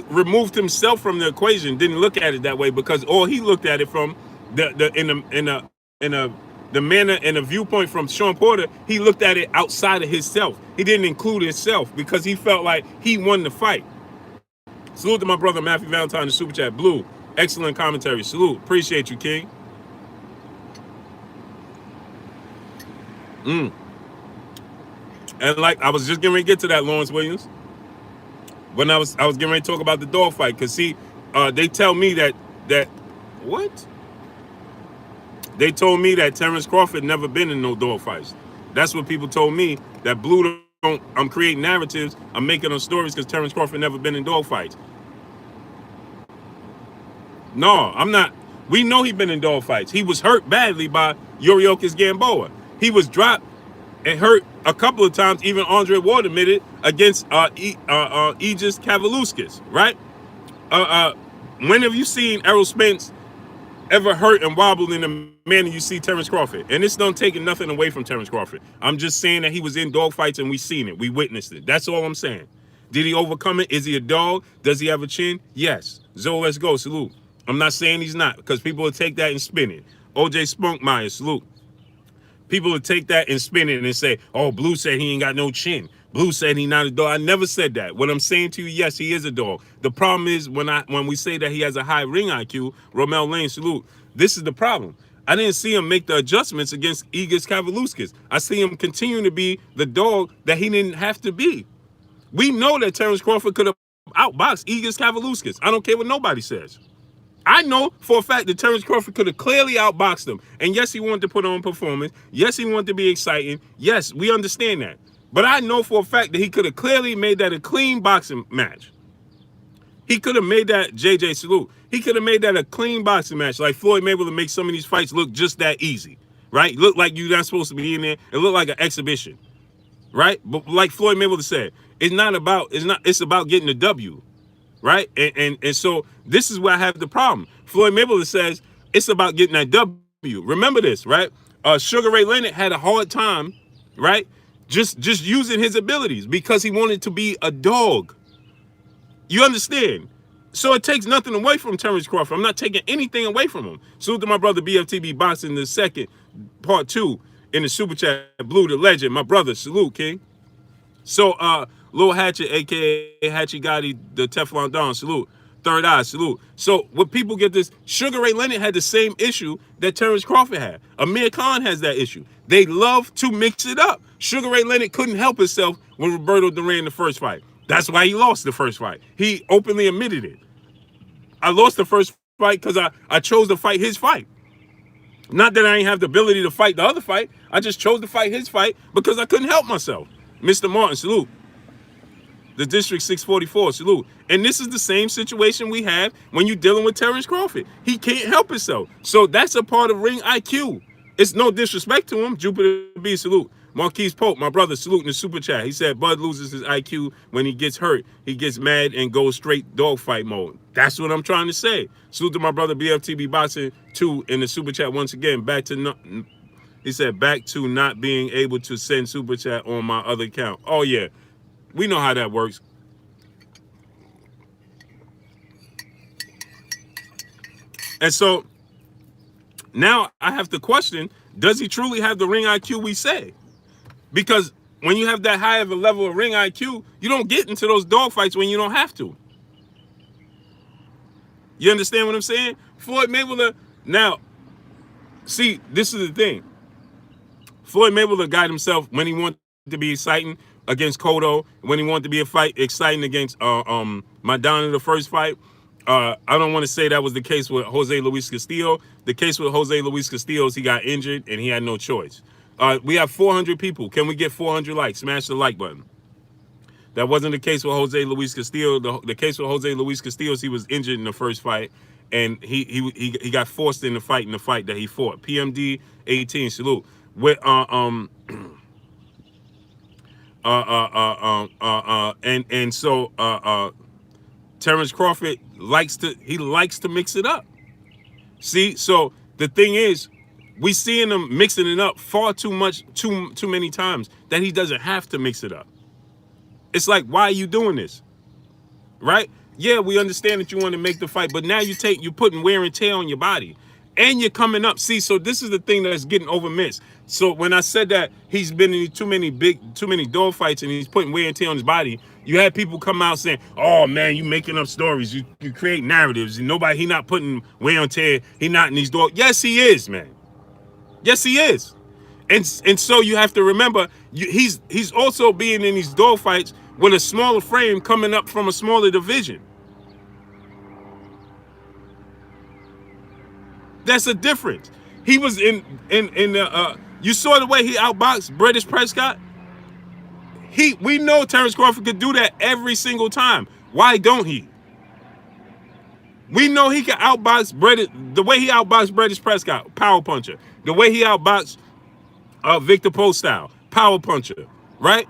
removed himself from the equation, didn't look at it that way, because all he looked at it from the manner and the viewpoint from Shawn Porter, he looked at it outside of himself. He didn't include himself because he felt like he won the fight. Salute to my brother Matthew Valentine in the Super Chat. Blue, excellent commentary. Salute. Appreciate you, King. And like I was just getting ready to get to that, Lawrence Williams. When I was getting ready to talk about the dogfight, because see, they tell me that what? They told me that Terrence Crawford never been in no dogfights. That's what people told me. That Blue don't. I'm creating narratives. I'm making up stories because Terrence Crawford never been in dogfights. No, I'm not. We know he been in dogfights. He was hurt badly by Yuriorkis Gamboa. He was dropped and hurt a couple of times. Even Andre Ward admitted against Aegis Kavaluskas, right? When have you seen Errol Spence ever hurt and wobbled in the manner you see Terrence Crawford? And it's not taking nothing away from Terrence Crawford. I'm just saying that he was in dogfights and we seen it. We witnessed it. That's all I'm saying. Did he overcome it? Is he a dog? Does he have a chin? Yes. Zoe, let's go. Salute. I'm not saying he's not, because people will take that and spin it. OJ Spunkmeyer, salute. People will take that and spin it and say, oh, Blue said he ain't got no chin. Blue said he not a dog. I never said that. What I'm saying to you, yes, he is a dog. The problem is when we say that he has a high ring IQ, Romel Lane, salute. This is the problem. I didn't see him make the adjustments against Aegis Kavaluskas. I see him continuing to be the dog that he didn't have to be. We know that Terrence Crawford could have outboxed Aegis Kavaluskas. I don't care what nobody says. I know for a fact that Terrence Crawford could have clearly outboxed him. And yes, he wanted to put on performance. Yes, he wanted to be exciting. Yes, we understand that. But I know for a fact that he could have clearly made that a clean boxing match. He could have made that, JJ Salute, he could have made that a clean boxing match. Like Floyd Mayweather make some of these fights look just that easy, right? Look like you're not supposed to be in there. It look like an exhibition, right? But like Floyd Mayweather said, it's about getting a W. Right? And so this is where I have the problem. Floyd Mayweather says it's about getting that W. Remember this, right? Sugar Ray Leonard had a hard time, right? Just using his abilities because he wanted to be a dog. You understand? So it takes nothing away from Terrence Crawford. I'm not taking anything away from him. Salute to my brother BFTB Boxing, the second, part 2 in the Super Chat. Blue, the legend. My brother, salute, King. So, Lil Hatchet, a.k.a. Hatchet Gotti, the Teflon Don, salute. Third Eye, salute. So, when people get this, Sugar Ray Leonard had the same issue that Terrence Crawford had. Amir Khan has that issue. They love to mix it up. Sugar Ray Leonard couldn't help himself when Roberto Duran in the first fight. That's why he lost the first fight. He openly admitted it. I lost the first fight because I chose to fight his fight. Not that I ain't have the ability to fight the other fight. I just chose to fight his fight because I couldn't help myself. Mr. Martin, salute. The District 644, salute. And this is the same situation we have when you're dealing with Terrence Crawford. He can't help himself. So that's a part of ring IQ. It's no disrespect to him. Jupiter B, salute. Marquise Pope, my brother, salute in the super chat. He said Bud loses his IQ when he gets hurt. He gets mad and goes straight dogfight mode. That's what I'm trying to say. Salute to my brother BFTB Boxing 2 in the super chat once again. He said back to not being able to send super chat on my other account. Oh yeah, we know how that works. And so now I have to question, does he truly have the ring IQ we say? Because when you have that high of a level of ring IQ, you don't get into those dogfights when you don't have to. You understand what I'm saying? Floyd Mayweather, now, see, this is the thing. Floyd Mayweather got himself when he wanted to be exciting against Cotto, when he wanted to be exciting against Maidana the first fight. I don't want to say that was the case with Jose Luis Castillo. The case with Jose Luis Castillo is he got injured and he had no choice. We have 400 people. Can we get 400 likes? Smash the like button. That wasn't the case with Jose Luis Castillo. The case with Jose Luis Castillo is he was injured in the first fight, and he got forced in the fight that he fought. PMD 18, salute. With Terrence Crawford likes to mix it up. See, so the thing is, we seeing him mixing it up far too much, too many times that he doesn't have to mix it up. It's like, why are you doing this? Right? Yeah, we understand that you want to make the fight, but now you're putting wear and tear on your body. And you're coming up. See, so this is the thing that's getting overmissed. So when I said that he's been in too many dog fights and he's putting wear and tear on his body, you had people come out saying, oh man, you making up stories. You create narratives. And he not putting wear and tear. He not in these dog. Yes, he is, man. Yes, he is. And so you have to remember, he's also being in these dog fights with a smaller frame coming up from a smaller division. That's a difference. He was in the you saw the way he outboxed British Prescott. We know Terrence Crawford could do that every single time. Why don't he? We know he can outbox the way he outboxed British Prescott, power puncher. The way he outboxed Victor Post style, power puncher, right?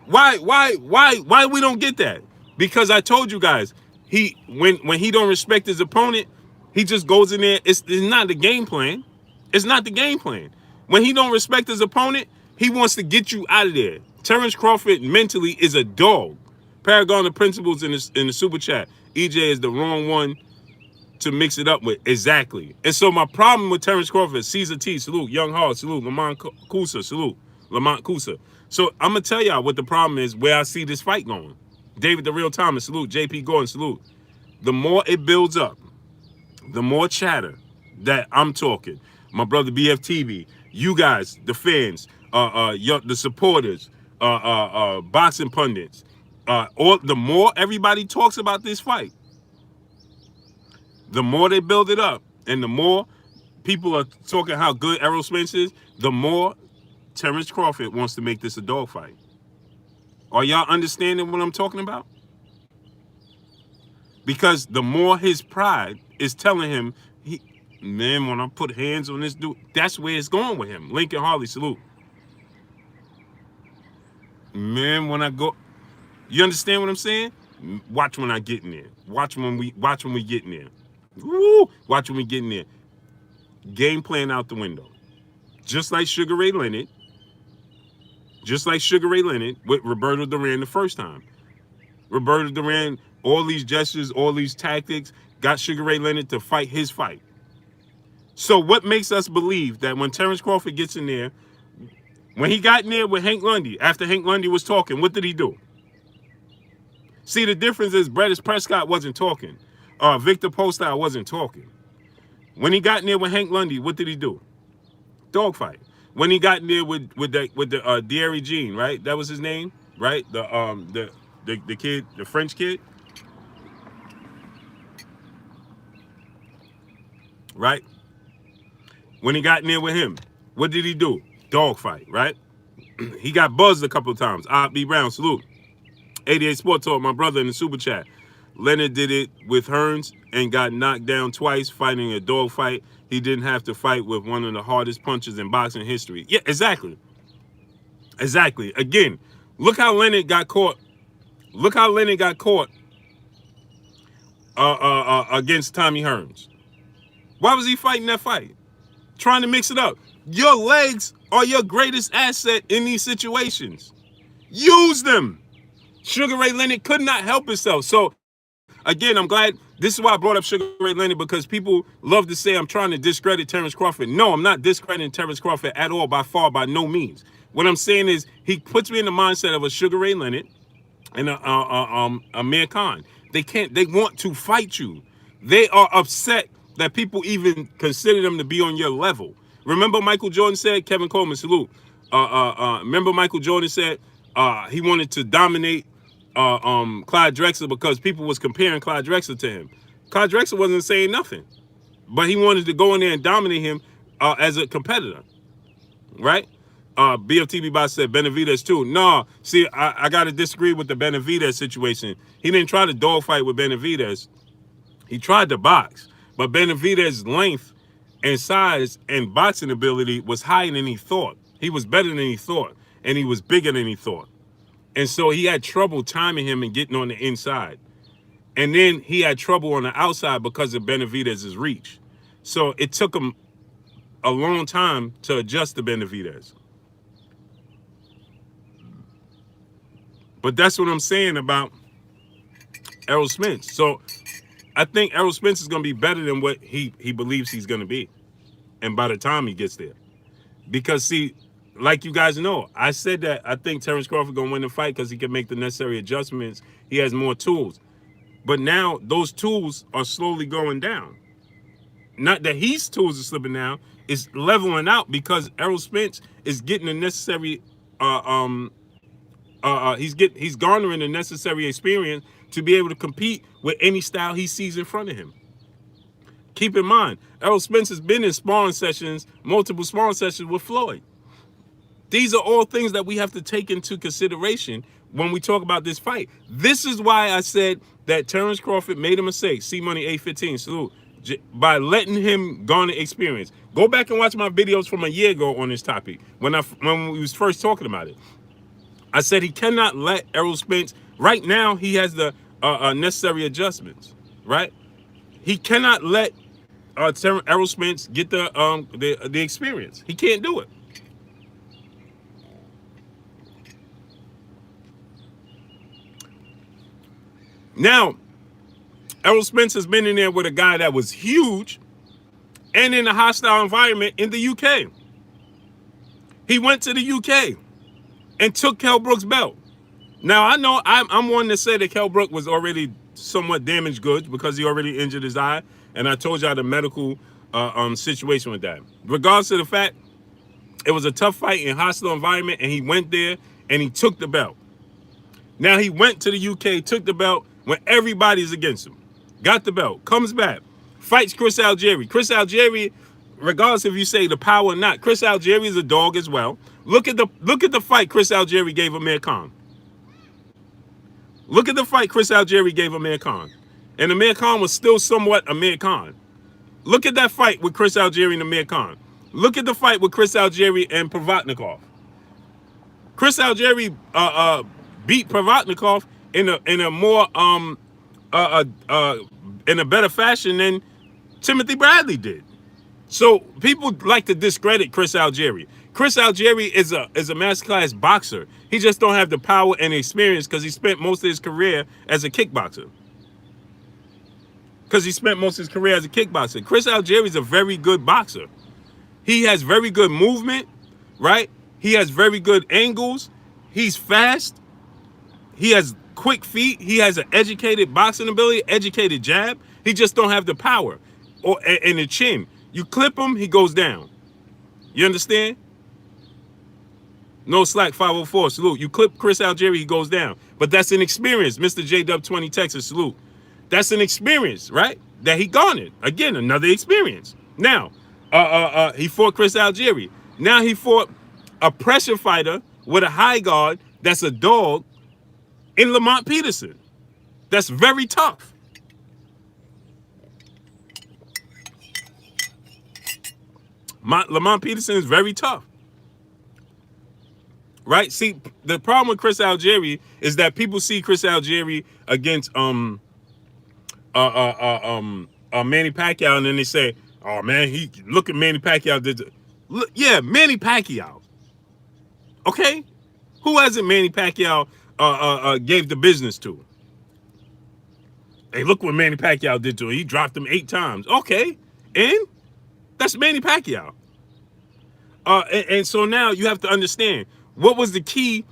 Why we don't get that? Because I told you guys, when he don't respect his opponent, he just goes in there. It's not the game plan. It's not the game plan. When he don't respect his opponent, he wants to get you out of there. Terrence Crawford mentally is a dog. Paragon of Principles in the super chat. EJ is the wrong one to mix it up with. Exactly. And so my problem with Terrence Crawford, Caesar T, salute. Young Hall, salute. Lamont Kusa, salute. Lamont Kusa. So I'm going to tell y'all what the problem is, where I see this fight going. David the Real Thomas, salute. JP Gordon, salute. The more it builds up, the more chatter that I'm talking. My brother BFTV, you guys, the fans, the supporters, boxing pundits, the more everybody talks about this fight, the more they build it up, and the more people are talking how good Errol Spence is, the more Terrence Crawford wants to make this a dogfight. Are y'all understanding what I'm talking about? Because the more his pride is telling him, man, when I put hands on this dude, that's where it's going with him. Lincoln Harley, salute. Man, when I go, you understand what I'm saying? Watch when I get in there. Watch when we get in there. Woo! Watch when we get in there. Game plan out the window. Just like Sugar Ray Leonard. Just like Sugar Ray Leonard with Roberto Duran the first time. Roberto Duran, all these gestures, all these tactics, got Sugar Ray Leonard to fight his fight. So what makes us believe that when Terrence Crawford gets in there, when he got in there with Hank Lundy, after Hank Lundy was talking, what did he do? See, the difference is British Prescott wasn't talking. Victor Postile wasn't talking. When he got in there with Hank Lundy, what did he do? Dogfight. When he got in there with the Deary Jean, right? That was his name? right? The kid, the French kid, right? When he got in there with him, what did he do? Dogfight, right? He got buzzed a couple of times. B. Brown, salute. 88 Sport Talk, my brother in the super chat. Leonard did it with Hearns and got knocked down twice fighting a dogfight. He didn't have to fight with one of the hardest punches in boxing history. Yeah, exactly. Exactly. Again, look how Leonard got caught. Look how Leonard got caught against Tommy Hearns. Why was he fighting that fight? Trying to mix it up. Your legs are your greatest asset in these situations. Use them. Sugar Ray Leonard could not help himself. So, again, I'm glad. This is why I brought up Sugar Ray Leonard, because people love to say I'm trying to discredit Terrence Crawford. No, I'm not discrediting Terrence Crawford at all, by far, by no means. What I'm saying is he puts me in the mindset of a Sugar Ray Leonard and a Amir Khan. They want to fight you. They are upset that people even consider them to be on your level. Remember Michael Jordan said, Kevin Coleman, salute. Remember Michael Jordan said he wanted to dominate Clyde Drexler because people was comparing Clyde Drexler to him. Clyde Drexler wasn't saying nothing, but he wanted to go in there and dominate him as a competitor, right? BFTB Boss said Benavidez too. No, see, I got to disagree with the Benavidez situation. He didn't try to dogfight with Benavidez. He tried to box, but Benavidez's length and size and boxing ability was higher than he thought. He was better than he thought, and he was bigger than he thought. And so he had trouble timing him and getting on the inside. And then he had trouble on the outside because of Benavidez's reach. So it took him a long time to adjust to Benavidez. But that's what I'm saying about Errol Spence. So I think Errol Spence is going to be better than what he believes he's going to be. And by the time he gets there. Because, see, like you guys know, I said that I think Terrence Crawford going to win the fight because he can make the necessary adjustments. He has more tools. But now those tools are slowly going down. Not that his tools are slipping down. It's leveling out because Errol Spence is getting the necessary he's garnering the necessary experience to be able to compete with any style he sees in front of him. Keep in mind, Errol Spence has been in sparring sessions, multiple sparring sessions with Floyd. These are all things that we have to take into consideration when we talk about this fight. This is why I said that Terrence Crawford made a mistake. C-Money 815, salute. By letting him garner experience. Go back and watch my videos from a year ago on this topic when we was first talking about it. I said he cannot let Errol Spence. Right now, he has the necessary adjustments. Right? He cannot let Errol Spence get the experience. He can't do it. Now, Errol Spence has been in there with a guy that was huge and in a hostile environment in the UK. He went to the UK and took Kell Brook's belt. Now, I know I'm one to say that Kell Brook was already somewhat damaged goods because he already injured his eye, and I told y'all the medical situation with that. Regardless of the fact, it was a tough fight in a hostile environment, and he went there and he took the belt. Now, he went to the UK, took the belt when everybody's against him. Got the belt, comes back, fights Chris Algieri. Chris Algieri, regardless if you say the power or not, Chris Algieri is a dog as well. Look at the fight Chris Algieri gave Amir Khan. Look at the fight Chris Algieri gave Amir Khan. And Amir Khan was still somewhat Amir Khan. Look at that fight with Chris Algieri and Amir Khan. Look at the fight with Chris Algieri and Provatnikov. Chris Algieri beat Provatnikov in a more in a better fashion than Timothy Bradley did. So people like to discredit Chris Algieri. Chris Algieri is a masterclass boxer. He just don't have the power and experience because he spent most of his career as a kickboxer. Chris Algieri is a very good boxer. He has very good movement, right? He has very good angles. He's fast. He has quick feet. He has an educated boxing ability, educated jab. He just don't have the power and the chin. You clip him, he goes down. You understand? No slack 504, salute. You clip Chris Algieri, he goes down. But that's an experience, Mr. JW20 Texas, salute. That's an experience, right? That he garnered. Again, another experience. Now, he fought Chris Algieri. Now he fought a pressure fighter with a high guard that's a dog in Lamont Peterson. That's very tough. Lamont Peterson is very tough. Right? See, the problem with Chris Algieri is that people see Chris Algieri against Manny Pacquiao, and then they say, "Oh man, look at Manny Pacquiao did." Look, yeah, Manny Pacquiao. Okay, who hasn't Manny Pacquiao gave the business to? Hey, look what Manny Pacquiao did to him. He dropped him 8 times. Okay, and that's Manny Pacquiao. And so now you have to understand. What was the key?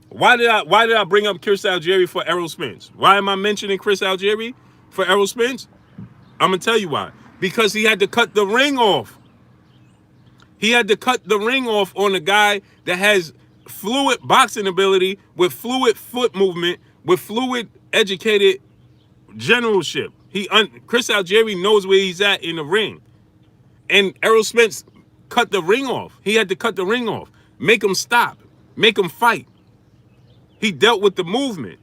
Why did I bring up Chris Algieri for Errol Spence? Why am I mentioning Chris Algieri for Errol Spence? I'm gonna tell you why. Because he had to cut the ring off. He had to cut the ring off on a guy that has fluid boxing ability, with fluid foot movement, with fluid educated generalship. Chris Algieri knows where he's at in the ring. And Errol Spence cut the ring off. He had to cut the ring off. Make him stop. Make him fight. He dealt with the movement.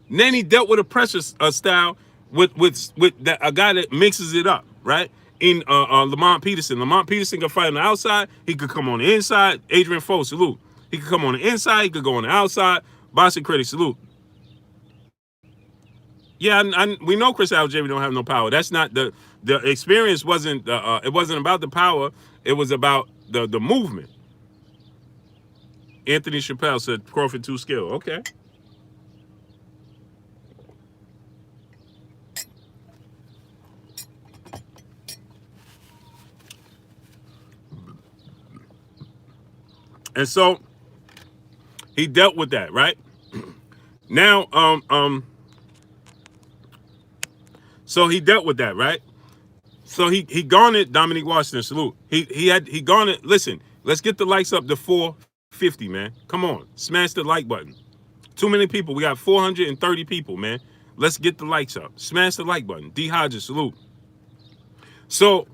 And then he dealt with a pressure style with a guy that mixes it up, right? In Lamont Peterson. Lamont Peterson can fight on the outside. He could come on the inside. Adrian Foe, salute. He could come on the inside. He could go on the outside. Boxing Critic, salute. Yeah, we know Chris Algieri don't have no power. That's not the experience. Wasn't it wasn't about the power. It was about the movement. Anthony Chappelle said Crawford too skilled. Okay. And so he dealt with that, right? Now, so he dealt with that, right? So he garnered Dominique Washington, salute. He garnered. Listen, let's get the likes up to 450, man. Come on, smash the like button. Too many people. We got 430 people, man. Let's get the likes up. Smash the like button. D. Hodges, salute. So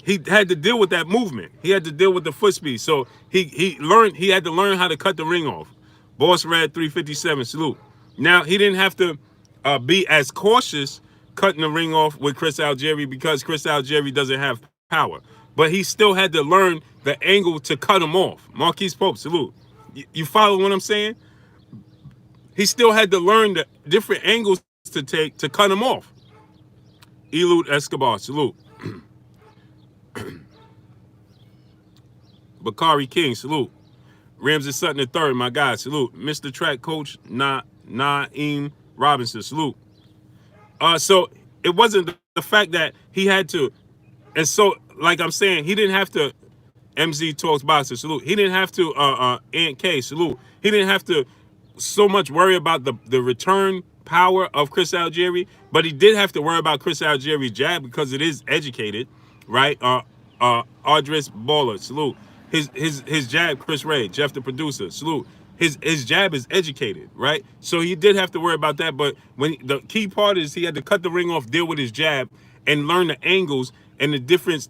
he had to deal with that movement. He had to deal with the foot speed. So he had to learn how to cut the ring off. Boss Red 357, salute. Now he didn't have to be as cautious cutting the ring off with Chris Algieri, because Chris Algieri doesn't have power. But he still had to learn the angle to cut him off. Marquise Pope, salute. You follow what I'm saying? He still had to learn the different angles to take to cut him off. Elude Escobar, salute. Bakari King, salute. Ramsey Sutton III, my guy, salute. Mr. Track Coach Naeem Robinson, salute. So it wasn't the fact that he had to, and so like I'm saying, he didn't have to. MZ Talks Boxer, salute. He didn't have to. Aunt K, salute. He didn't have to so much worry about the return power of Chris Algieri, but he did have to worry about Chris Algieri's jab, because it is educated, right? Audris Baller, salute. His jab, Chris Ray, Jeff the producer, salute. His jab is educated, right? So he did have to worry about that, but when the key part is he had to cut the ring off, deal with his jab, and learn the angles and the different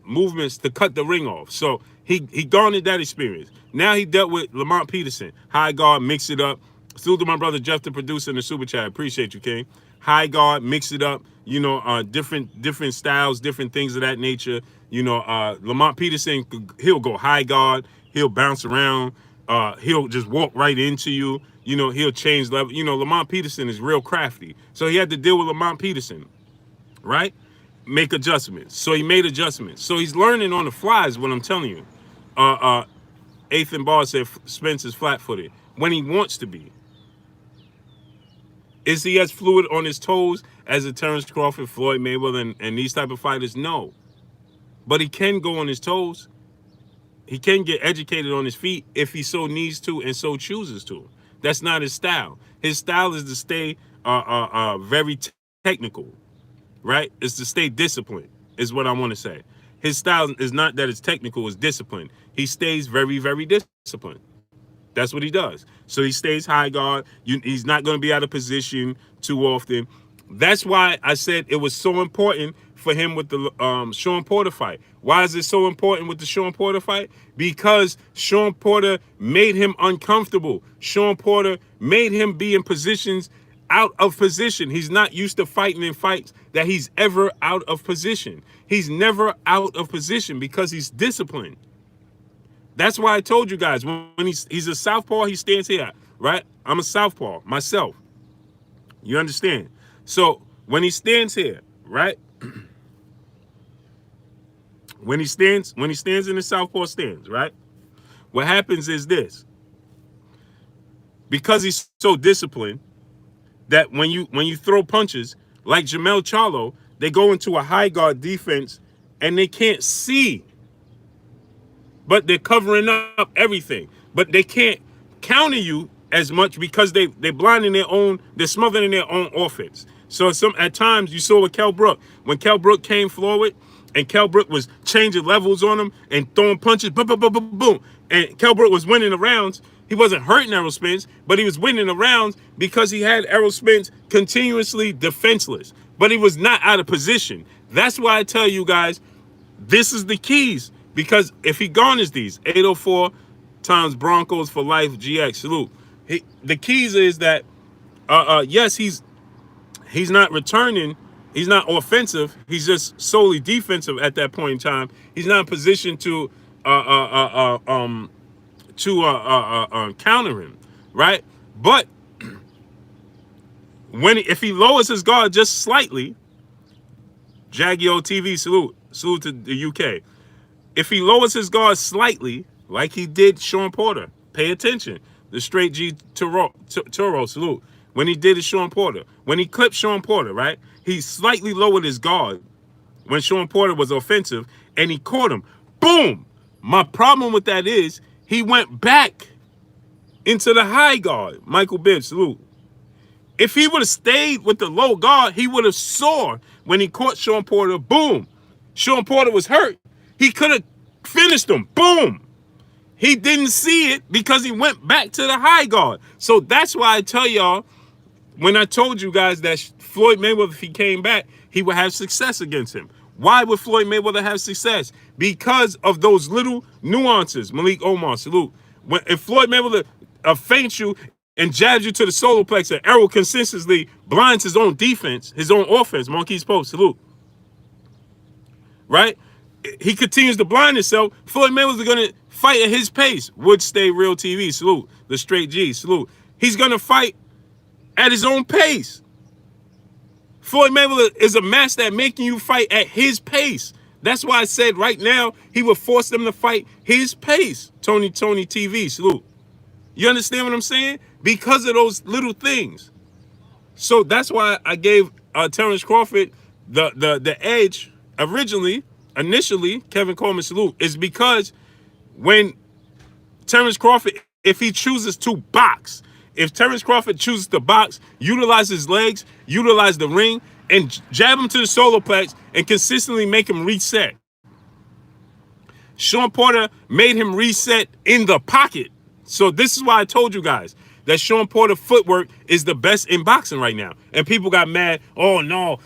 movements to cut the ring off. So he garnered that experience. Now he dealt with Lamont Peterson, high guard, mix it up. Salute to my brother Jeff the producer in the super chat. Appreciate you, King. High guard, mix it up. You know, different styles, different things of that nature. You know, Lamont Peterson, he'll go high guard, he'll bounce around. He'll just walk right into you. You know, he'll change level. You know, Lamont Peterson is real crafty. So he had to deal with Lamont Peterson, right? Make adjustments. So he made adjustments. So he's learning on the fly is what I'm telling you. Ethan Barr said Spence is flat-footed when he wants to be. Is he as fluid on his toes as a Terrence Crawford, Floyd Mayweather, and these type of fighters? No. But he can go on his toes. He can get educated on his feet if he so needs to and so chooses to. That's not his style. His style is to stay very technical, right? It's to stay disciplined, is what I want to say. his style is not that it's technical, it's discipline. He stays very, very disciplined. That's what he does. So he stays high guard. He's not going to be out of position too often. That's why I said it was so important for him with the Shawn Porter fight. Why is it so important with the Shawn Porter fight? Because Shawn Porter made him uncomfortable. Shawn Porter made him be in positions out of position. He's not used to fighting in fights that he's ever out of position. He's never out of position because he's disciplined. That's why I told you guys, when he's a southpaw, he stands here, right? I'm a southpaw myself. You understand? So when he stands here, right? When he stands in the southpaw stance, right? What happens is this. Because he's so disciplined that when you throw punches, like Jamel Charlo, they go into a high guard defense and they can't see. But they're covering up everything. But they can't counter you as much because they're blinding they're smothering their own offense. So at times you saw with Kell Brook, when Kell Brook came forward and Kell Brook was changing levels on him and throwing punches, boom, boom, boom, boom, boom. And Kell Brook was winning the rounds. He wasn't hurting Errol Spence, but he was winning the rounds because he had Errol Spence continuously defenseless. But he was not out of position. That's why I tell you guys, this is the keys. Because if he garners these, 804 times Broncos for life, GX, salute. The keys is that, yes, he's not returning. He's not offensive. He's just solely defensive at that point in time. He's not in position to counter him, right? But if he lowers his guard just slightly, Jaggio TV, salute to the UK. If he lowers his guard slightly, like he did Shawn Porter, pay attention. The straight G Toro, salute. When he did it, Shawn Porter. When he clipped Shawn Porter, right? He slightly lowered his guard when Shawn Porter was offensive, and he caught him. Boom! My problem with that is he went back into the high guard. Michael Bibbs, salute. If he would have stayed with the low guard, he would have soared when he caught Shawn Porter. Boom! Shawn Porter was hurt. He could have finished him. Boom! He didn't see it because he went back to the high guard. So that's why I tell y'all, when I told you guys that Floyd Mayweather, if he came back, he would have success against him. Why would Floyd Mayweather have success? Because of those little nuances. Malik Omar, salute. If Floyd Mayweather feints you and jabs you to the solar plexus, and Errol consistently blinds his own defense, his own offense, Marquise Post, salute. Right? He continues to blind himself. Floyd Mayweather's going to fight at his pace. Would stay real TV, salute. The straight G, salute. He's going to fight at his own pace. Floyd Mayweather is a master at making you fight at his pace. That's why I said right now he would force them to fight his pace. Tony TV, salute. You understand what I'm saying? Because of those little things. So that's why I gave Terrence Crawford the edge initially, Kevin Coleman, salute, is because when Terrence Crawford, if he chooses to box, if Terrence Crawford chooses to box, utilize his legs, utilize the ring, and jab him to the solar plex and consistently make him reset. Shawn Porter made him reset in the pocket. So this is why I told you guys that Shawn Porter footwork is the best in boxing right now. And people got mad. Oh, no.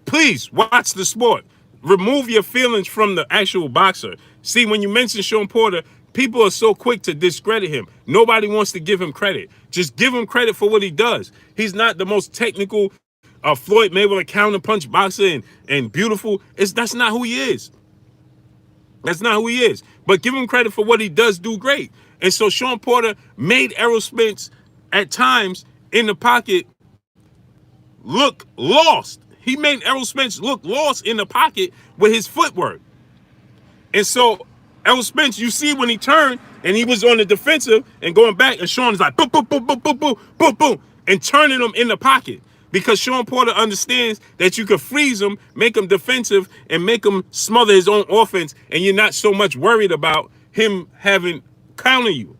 Please watch the sport. Remove your feelings from the actual boxer. See, when you mention Shawn Porter, people are so quick to discredit him. Nobody wants to give him credit. Just give him credit for what he does. He's not the most technical Floyd Mayweather counterpunch boxer and beautiful. That's not who he is. That's not who he is. But give him credit for what he does do great. And so Shawn Porter made Errol Spence at times in the pocket look lost. He made Errol Spence look lost in the pocket with his footwork. And so Errol Spence, you see when he turned and he was on the defensive and going back, and Shawn is like boom, boom, boom, boom, boom, boom, boom, boom, and turning him in the pocket. Because Shawn Porter understands that you can freeze him, make him defensive, and make him smother his own offense, and you're not so much worried about him having counter you.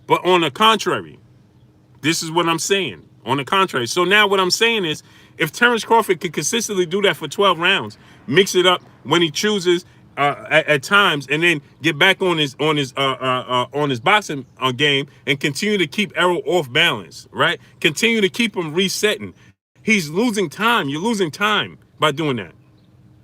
But on the contrary, this is what I'm saying. On the contrary. So now what I'm saying is, if Terrence Crawford could consistently do that for 12 rounds, mix it up when he chooses at times, and then get back on his boxing game and continue to keep Errol off balance, right? Continue to keep him resetting. He's losing time. You're losing time by doing that.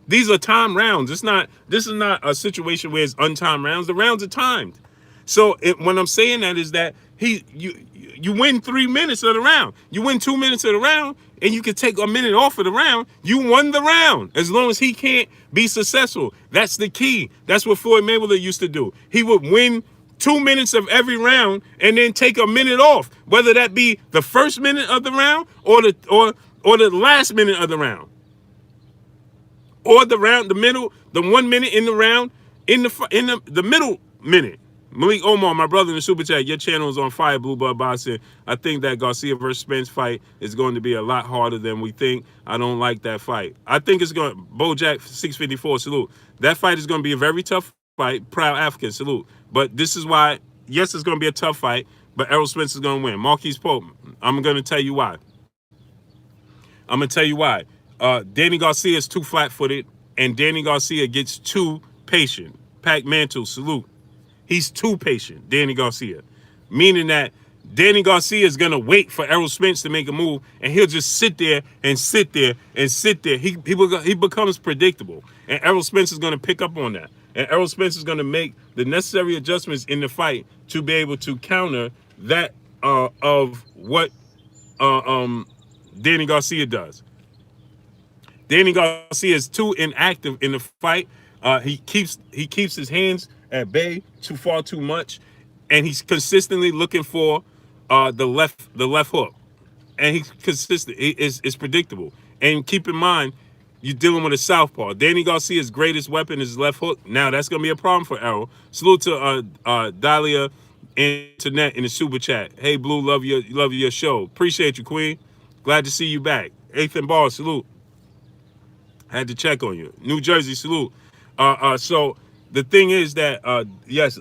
These are time rounds. This is not a situation where it's untimed rounds. The rounds are timed. So when I'm saying that is that you win 3 minutes of the round. You win 2 minutes of the round, and you can take a minute off of the round. You won the round as long as he can't be successful. That's the key. That's what Floyd Mayweather used to do. He would win 2 minutes of every round and then take a minute off, whether that be the first minute of the round or the last minute of the round. Or the middle, the 1 minute in the round, in the middle minute. Malik Omar, my brother in the super chat, your channel is on fire, Blue Blood Boxing. I think that Garcia versus Spence fight is going to be a lot harder than we think. I don't like that fight. I think it's going to, Bojack 654, salute. That fight is going to be a very tough fight, proud African, salute. But this is why, yes, it's going to be a tough fight, but Errol Spence is going to win. Marquise Pope, I'm going to tell you why. I'm going to tell you why. Danny Garcia is too flat-footed, and Danny Garcia gets too patient. Pac Mantle, salute. He's too patient, Danny Garcia. Meaning that Danny Garcia is going to wait for Errol Spence to make a move, and he'll just sit there and sit there and sit there. He becomes predictable, and Errol Spence is going to pick up on that. And Errol Spence is going to make the necessary adjustments in the fight to be able to counter that of what Danny Garcia does. Danny Garcia is too inactive in the fight. He keeps his hands at bay far too much, and he's consistently looking for the left hook, and he's consistent. It's predictable. And keep in mind, you're dealing with a southpaw. Danny Garcia's greatest weapon is his left hook. Now that's gonna be a problem for Errol. Salute to Dahlia Internet in the super chat. Hey Blue, love your show. Appreciate you, Queen. Glad to see you back. Ethan Ball, salute. Had to check on you. New Jersey, salute. So the thing is that yes,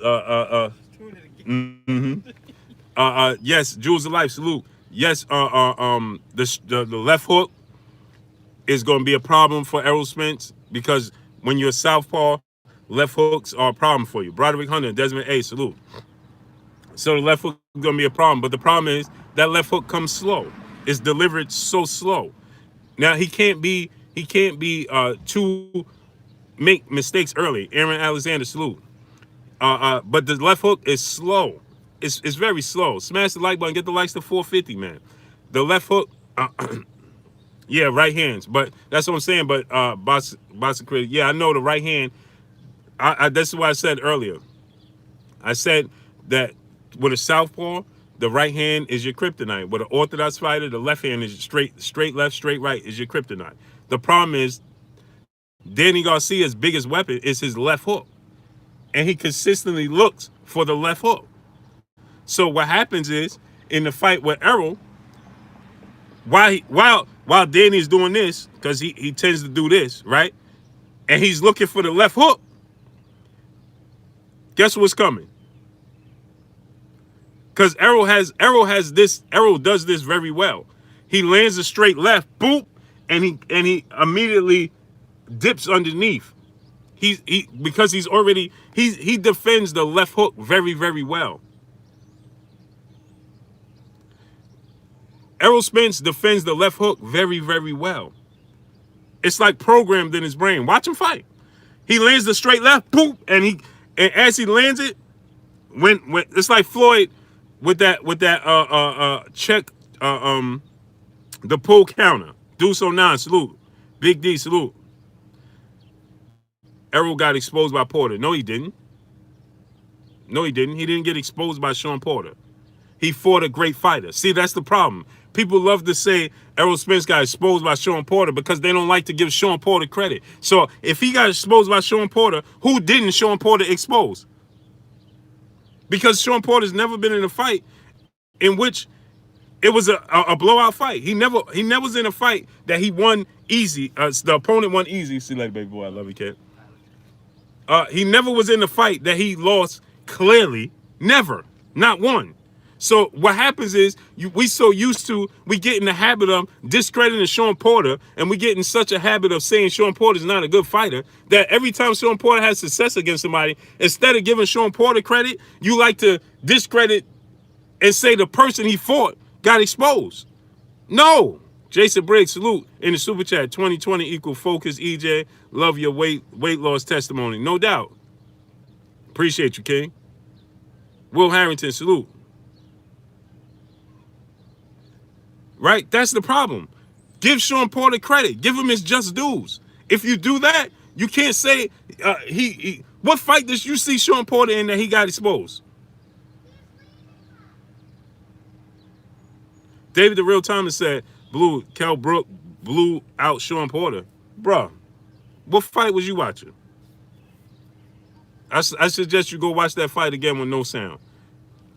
yes, Jewels of Life, salute. Yes, the left hook is going to be a problem for Errol Spence because when you're a southpaw, left hooks are a problem for you. Broderick Hunter, Desmond A, salute. So the left hook is going to be a problem, but the problem is that left hook comes slow. It's delivered so slow. Now he can't be too make mistakes early. Aaron Alexander, salute. But the left hook is slow. It's very slow. Smash the like button. Get the likes to 450, man. The left hook, yeah, right hands. But that's what I'm saying. But boxing critic, yeah, I know the right hand. That's what I said earlier. I said that with a southpaw, the right hand is your kryptonite. With an orthodox fighter, the left hand is straight left, straight right is your kryptonite. The problem is Danny Garcia's biggest weapon is his left hook. And he consistently looks for the left hook. So what happens is, in the fight with Errol, while Danny's doing this, because he tends to do this, right? And he's looking for the left hook, guess what's coming? Because Errol does this very well. He lands a straight left, boop, and he immediately dips underneath. He defends the left hook very, very well. Errol Spence defends the left hook very, very well. It's like programmed in his brain. Watch him fight. He lands the straight left, boop, and as he lands it, when it's like Floyd with that check the pull counter. Deuce 09, salute. Big D, salute. Errol got exposed by Porter. No, he didn't. No, he didn't. He didn't get exposed by Shawn Porter. He fought a great fighter. See, that's the problem. People love to say Errol Spence got exposed by Shawn Porter because they don't like to give Shawn Porter credit. So if he got exposed by Shawn Porter, who didn't Shawn Porter expose? Because Shawn Porter's never been in a fight in which it was a blowout fight. He never was in a fight that he won easy. The opponent won easy. See you later, baby boy. I love you, kid. He never was in a fight that he lost clearly. Never. Not one. So what happens is we so used to, we get in the habit of discrediting Shawn Porter, and we get in such a habit of saying Shawn Porter is not a good fighter that every time Shawn Porter has success against somebody, instead of giving Shawn Porter credit, you like to discredit and say the person he fought got exposed. No. Jason Briggs, salute in the super chat. 2020 equal focus. EJ, love your weight loss testimony. No doubt. Appreciate you, King. Will Harrington, salute. Right? That's the problem. Give Shawn Porter credit. Give him his just dues. If you do that, you can't say what fight did you see Shawn Porter in that he got exposed? David the Real Thomas said, Kell Brook blew out Shawn Porter. Bruh, what fight was you watching? I suggest you go watch that fight again with no sound.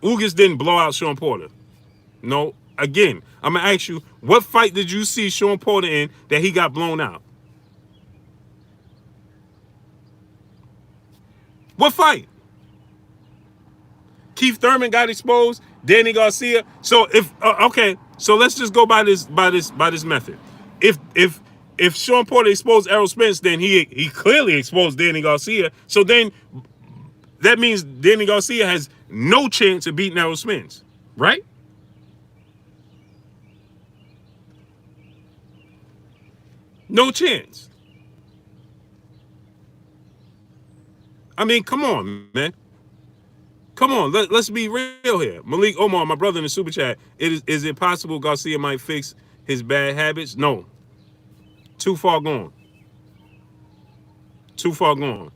Ugas didn't blow out Shawn Porter. No. Again, I'm going to ask you, what fight did you see Shawn Porter in that he got blown out? What fight? Keith Thurman got exposed. Danny Garcia. So okay, so let's just go by this method. If Shawn Porter exposed Errol Spence, then he clearly exposed Danny Garcia. So then that means Danny Garcia has no chance of beating Errol Spence, right? No chance. I mean, come on, man. Come on, let's be real here. Malik Omar, my brother in the super chat, is it possible Garcia might fix his bad habits? No. Too far gone. Too far gone.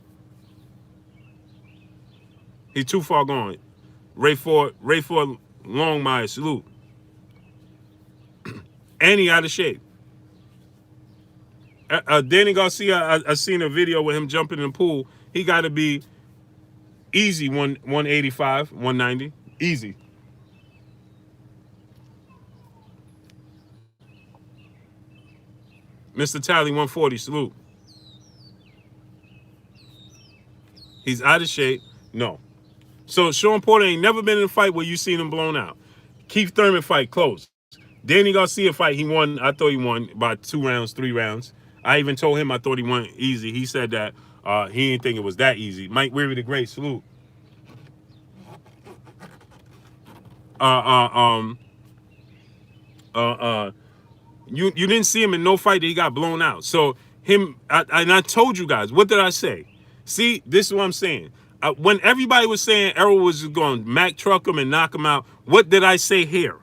He's too far gone. Ray Ford Longmire, salute. And he out of shape. Danny Garcia, I seen a video with him jumping in the pool. He got to be easy 185, 190. Easy. Mr. Tally 140, salute. He's out of shape. No. So Shawn Porter ain't never been in a fight where you seen him blown out. Keith Thurman fight, close. Danny Garcia fight, he won. I thought he won by 2 rounds, 3 rounds. I even told him I thought he won easy. He said that he didn't think it was that easy. Mike Weary the Great, salute. You didn't see him in no fight that he got blown out. So and I told you guys, what did I say? See, this is what I'm saying. When everybody was saying Errol was going to Mack truck him and knock him out, what did I say here?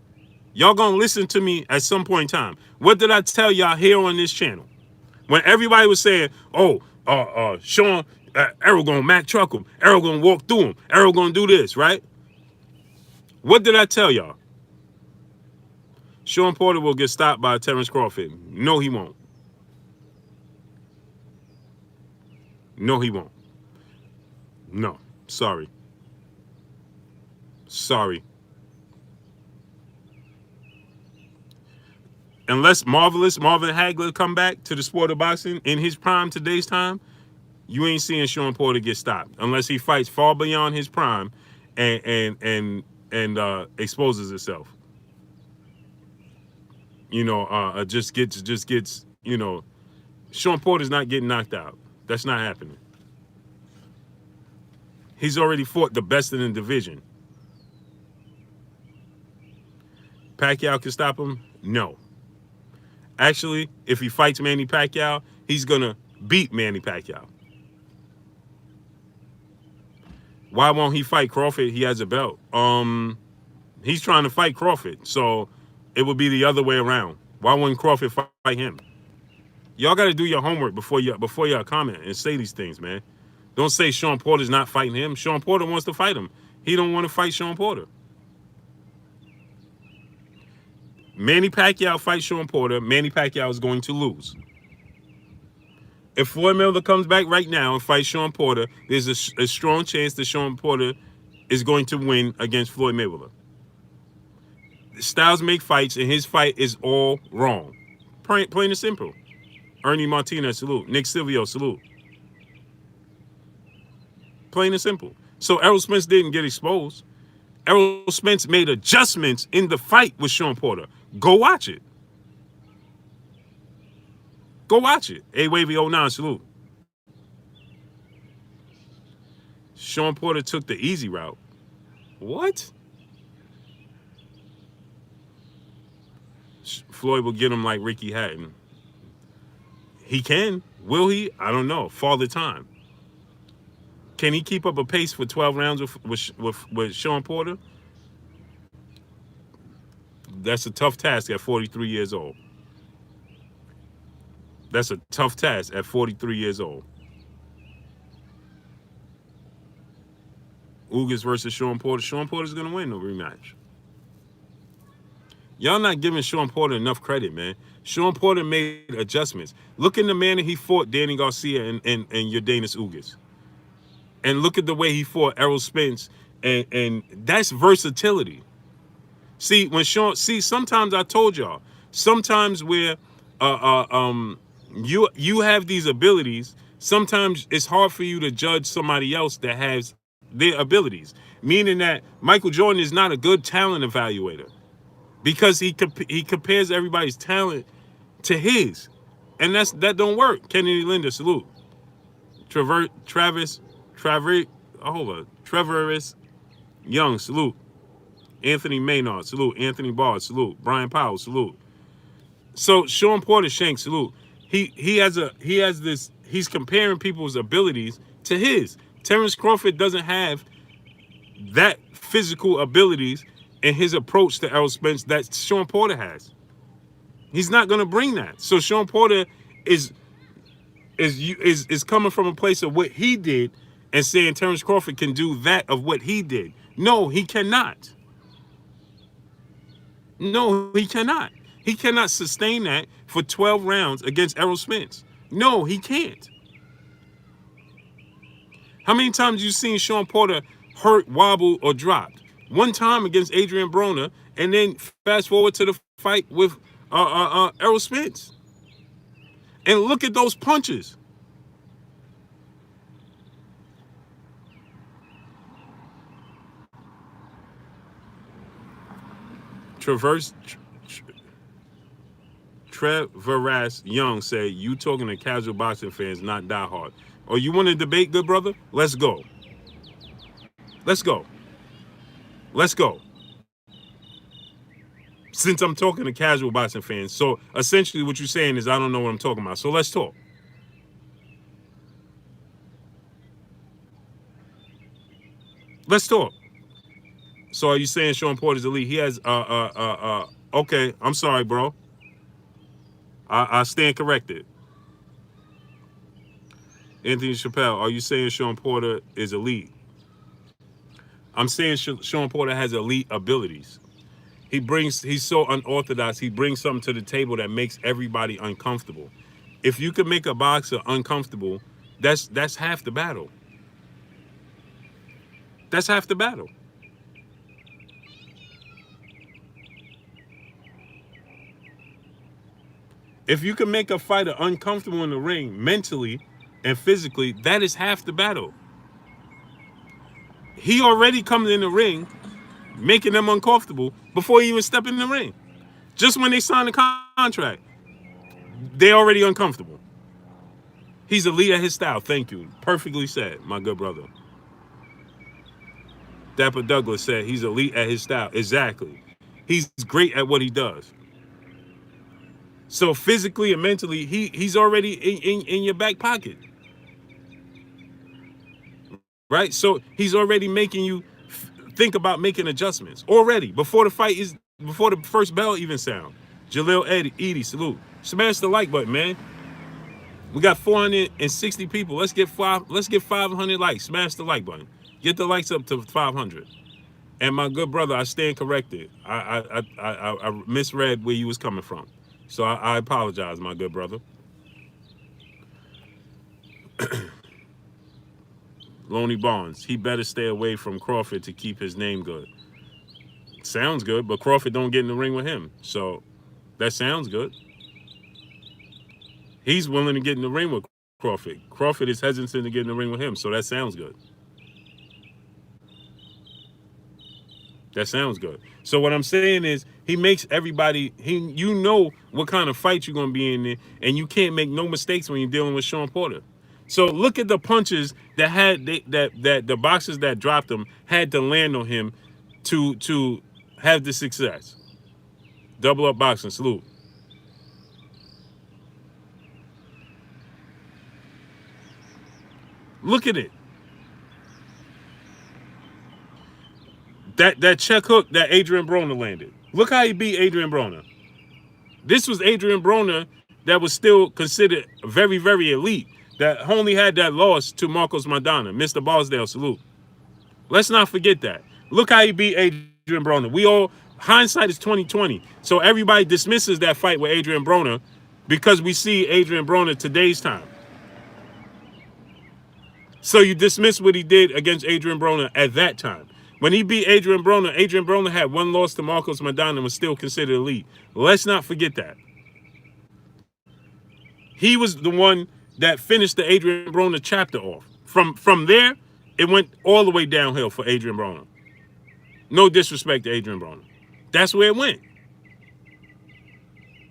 Y'all gonna listen to me at some point in time. What did I tell y'all here on this channel? When everybody was saying, oh, Shawn, Errol gonna Mack truck him, Errol gonna walk through him, Errol gonna do this, right? What did I tell y'all? Shawn Porter will get stopped by Terrence Crawford. No, he won't. No, he won't. No, sorry. Sorry. Unless Marvelin Hagler come back to the sport of boxing in his prime, today's time, you ain't seeing Shawn Porter get stopped unless he fights far beyond his prime and exposes himself. You know, just gets. You know, Shawn Porter's not getting knocked out. That's not happening. He's already fought the best in the division. Pacquiao can stop him? No. Actually, if he fights Manny Pacquiao, he's going to beat Manny Pacquiao. Why won't he fight Crawford? He has a belt. He's trying to fight Crawford, so it would be the other way around. Why wouldn't Crawford fight him? Y'all got to do your homework before y'all comment and say these things, man. Don't say Shawn Porter's not fighting him. Shawn Porter wants to fight him. He don't want to fight Shawn Porter. Manny Pacquiao fights Shawn Porter. Manny Pacquiao is going to lose. If Floyd Mayweather comes back right now and fights Shawn Porter, there's a strong chance that Shawn Porter is going to win against Floyd Mayweather. Styles make fights, and his fight is all wrong. Plain and simple. Ernie Martinez, salute. Nick Silvio, salute. Plain and simple. So Errol Spence didn't get exposed. Errol Spence made adjustments in the fight with Shawn Porter. Go watch it. Go watch it. A Wavy 09, salute. Shawn Porter took the easy route. What? Floyd will get him like Ricky Hatton. He can. Will he? I don't know. Father time. Can he keep up a pace for 12 rounds with Shawn Porter? That's a tough task at 43 years old. That's a tough task at 43 years old. Ugas versus Shawn Porter. Shawn Porter's going to win the rematch. Y'all not giving Shawn Porter enough credit, man. Shawn Porter made adjustments. Look in the manner he fought Danny Garcia and Yordenis Ugas. And look at the way he fought Errol Spence. And that's versatility. See, sometimes I told y'all, sometimes where you have these abilities, sometimes it's hard for you to judge somebody else that has their abilities. Meaning that Michael Jordan is not a good talent evaluator because he compares everybody's talent to his. And that don't work. Kennedy Linder, salute. Trevorris Young, salute. Anthony Maynard, salute. Anthony Bard, salute. Brian Powell, salute. So Shawn Porter Shank, salute. He's comparing people's abilities to his. Terrence Crawford doesn't have that physical abilities in his approach to Errol Spence that Shawn Porter has. He's not going to bring that. So Shawn Porter is coming from a place of what he did and saying Terrence Crawford can do that of what he did. No, he cannot. No, he cannot. He cannot sustain that for 12 rounds against Errol Spence. No, he can't. How many times you seen Shawn Porter hurt, wobble, or dropped? One time against Adrian Broner, and then fast forward to the fight with Errol Spence. And look at those punches. Trevorris Young said, you talking to casual boxing fans, not diehard. Oh, you want to debate, good brother? Let's go. Let's go. Let's go. Since I'm talking to casual boxing fans, so essentially what you're saying is I don't know what I'm talking about. So let's talk. Let's talk. So are you saying Shawn Porter's elite? He has okay, I'm sorry, bro. I stand corrected. Anthony Chappelle, are you saying Shawn Porter is elite? I'm saying Shawn Porter has elite abilities. He's so unorthodox. He brings something to the table that makes everybody uncomfortable. If you can make a boxer uncomfortable, that's half the battle. That's half the battle. If you can make a fighter uncomfortable in the ring mentally and physically, that is half the battle. He already comes in the ring making them uncomfortable before he even step in the ring. Just when they sign the contract, they're already uncomfortable. He's elite at his style. Thank you. Perfectly said, my good brother. Dapper Douglas said he's elite at his style. Exactly. He's great at what he does. So physically and mentally, he's already in your back pocket. Right? So he's already making you think about making adjustments. Already. Before the first bell even sound. Jaleel Edie, salute. Smash the like button, man. We got 460 people. Let's get 500 likes. Smash the like button. Get the likes up to 500. And my good brother, I stand corrected. I misread where you was coming from. So I apologize, my good brother. Loney Barnes, he better stay away from Crawford to keep his name good. Sounds good, but Crawford don't get in the ring with him. So that sounds good. He's willing to get in the ring with Crawford. Crawford is hesitant to get in the ring with him, so that sounds good. That sounds good. So what I'm saying is he makes everybody you know what kind of fight you're gonna be in there, and you can't make no mistakes when you're dealing with Shawn Porter. So look at the punches that that the boxers that dropped him had to land on him to have the success. Double up boxing, salute. Look at it. That check hook that Adrian Broner landed. Look how he beat Adrian Broner. This was Adrian Broner that was still considered very, very elite. That only had that loss to Marcos Maidana. Mr. Barsdale, salute. Let's not forget that. Look how he beat Adrian Broner. We all, hindsight is 2020. So everybody dismisses that fight with Adrian Broner because we see Adrian Broner today's time. So you dismiss what he did against Adrian Broner at that time. When he beat Adrian Broner had one loss to Marcos Maidana and was still considered elite. Let's not forget that. He was the one that finished the Adrian Broner chapter off. From there, it went all the way downhill for Adrian Broner. No disrespect to Adrian Broner. That's where it went.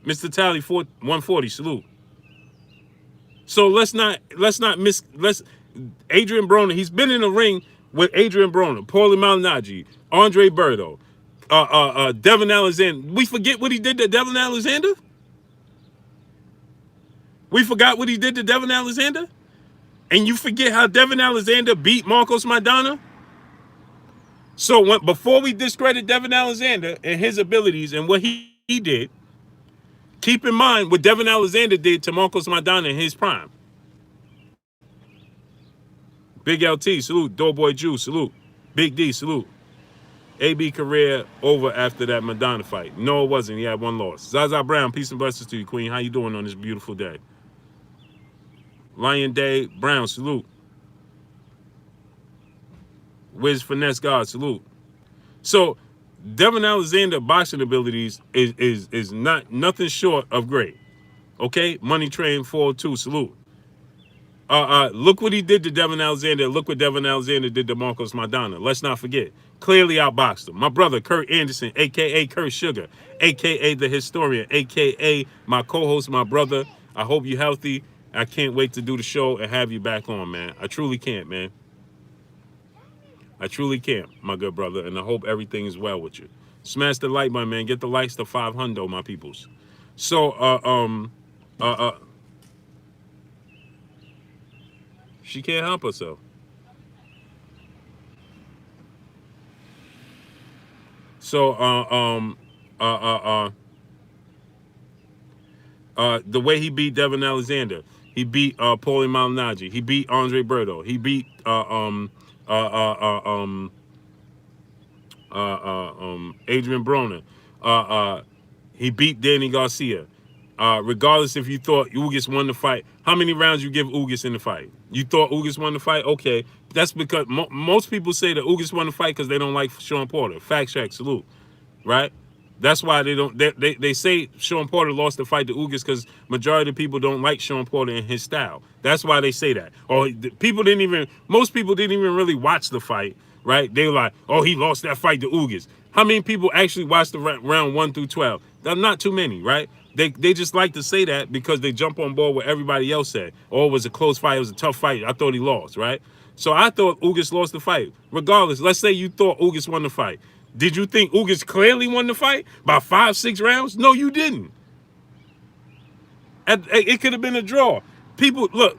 Mr. Tally 140, salute. So let's Adrian Broner, he's been in the ring with Adrian Broner, Paulie Malignaggi, Andre Berto, Devin Alexander. We forget what he did to Devin Alexander? We forgot what he did to Devin Alexander? And you forget how Devin Alexander beat Marcos Maidana? So before we discredit Devin Alexander and his abilities and what he did, keep in mind what Devin Alexander did to Marcos Maidana in his prime. Big LT, salute. Doughboy Jew, salute. Big D, salute. AB career over after that Maidana fight. No, it wasn't. He had one loss. Zaza Brown, peace and blessings to you, Queen. How you doing on this beautiful day? Lion Day Brown, salute. Wiz Finesse God, salute. So Devin Alexander boxing abilities is not nothing short of great. Okay? Money Train 402, salute. Look what he did to Devin Alexander. Look what Devin Alexander did to Marcos Maidana. Let's not forget. Clearly outboxed him. My brother, Kurt Anderson, a.k.a. Kurt Sugar, a.k.a. The Historian, a.k.a. my co-host, my brother. I hope you're healthy. I can't wait to do the show and have you back on, man. I truly can't, man. I truly can't, my good brother, and I hope everything is well with you. Smash the like button, man. Get the likes to 500, my peoples. So, she can't help herself. So, the way he beat Devin Alexander, he beat Paulie Malignaggi, he beat Andre Berto, he beat Adrian Broner, he beat Danny Garcia. Regardless if you thought Ugas won the fight, how many rounds you give Ugas in the fight? You thought Ugas won the fight? Okay, that's because most people say that Ugas won the fight because they don't like Shawn Porter. Fact check, salute, right? That's why they don't. They say Shawn Porter lost the fight to Ugas because majority of people don't like Shawn Porter and his style. That's why they say that. Or most people didn't even really watch the fight, right? They were like, oh, he lost that fight to Ugas. How many people actually watched the round 1 through 12? Not too many, right? They just like to say that because they jump on board what everybody else said. Oh, it was a close fight. It was a tough fight. I thought he lost, right? So I thought Ugas lost the fight. Regardless, let's say you thought Ugas won the fight. Did you think Ugas clearly won the fight by 5-6 rounds? No, you didn't. It could have been a draw. People, look.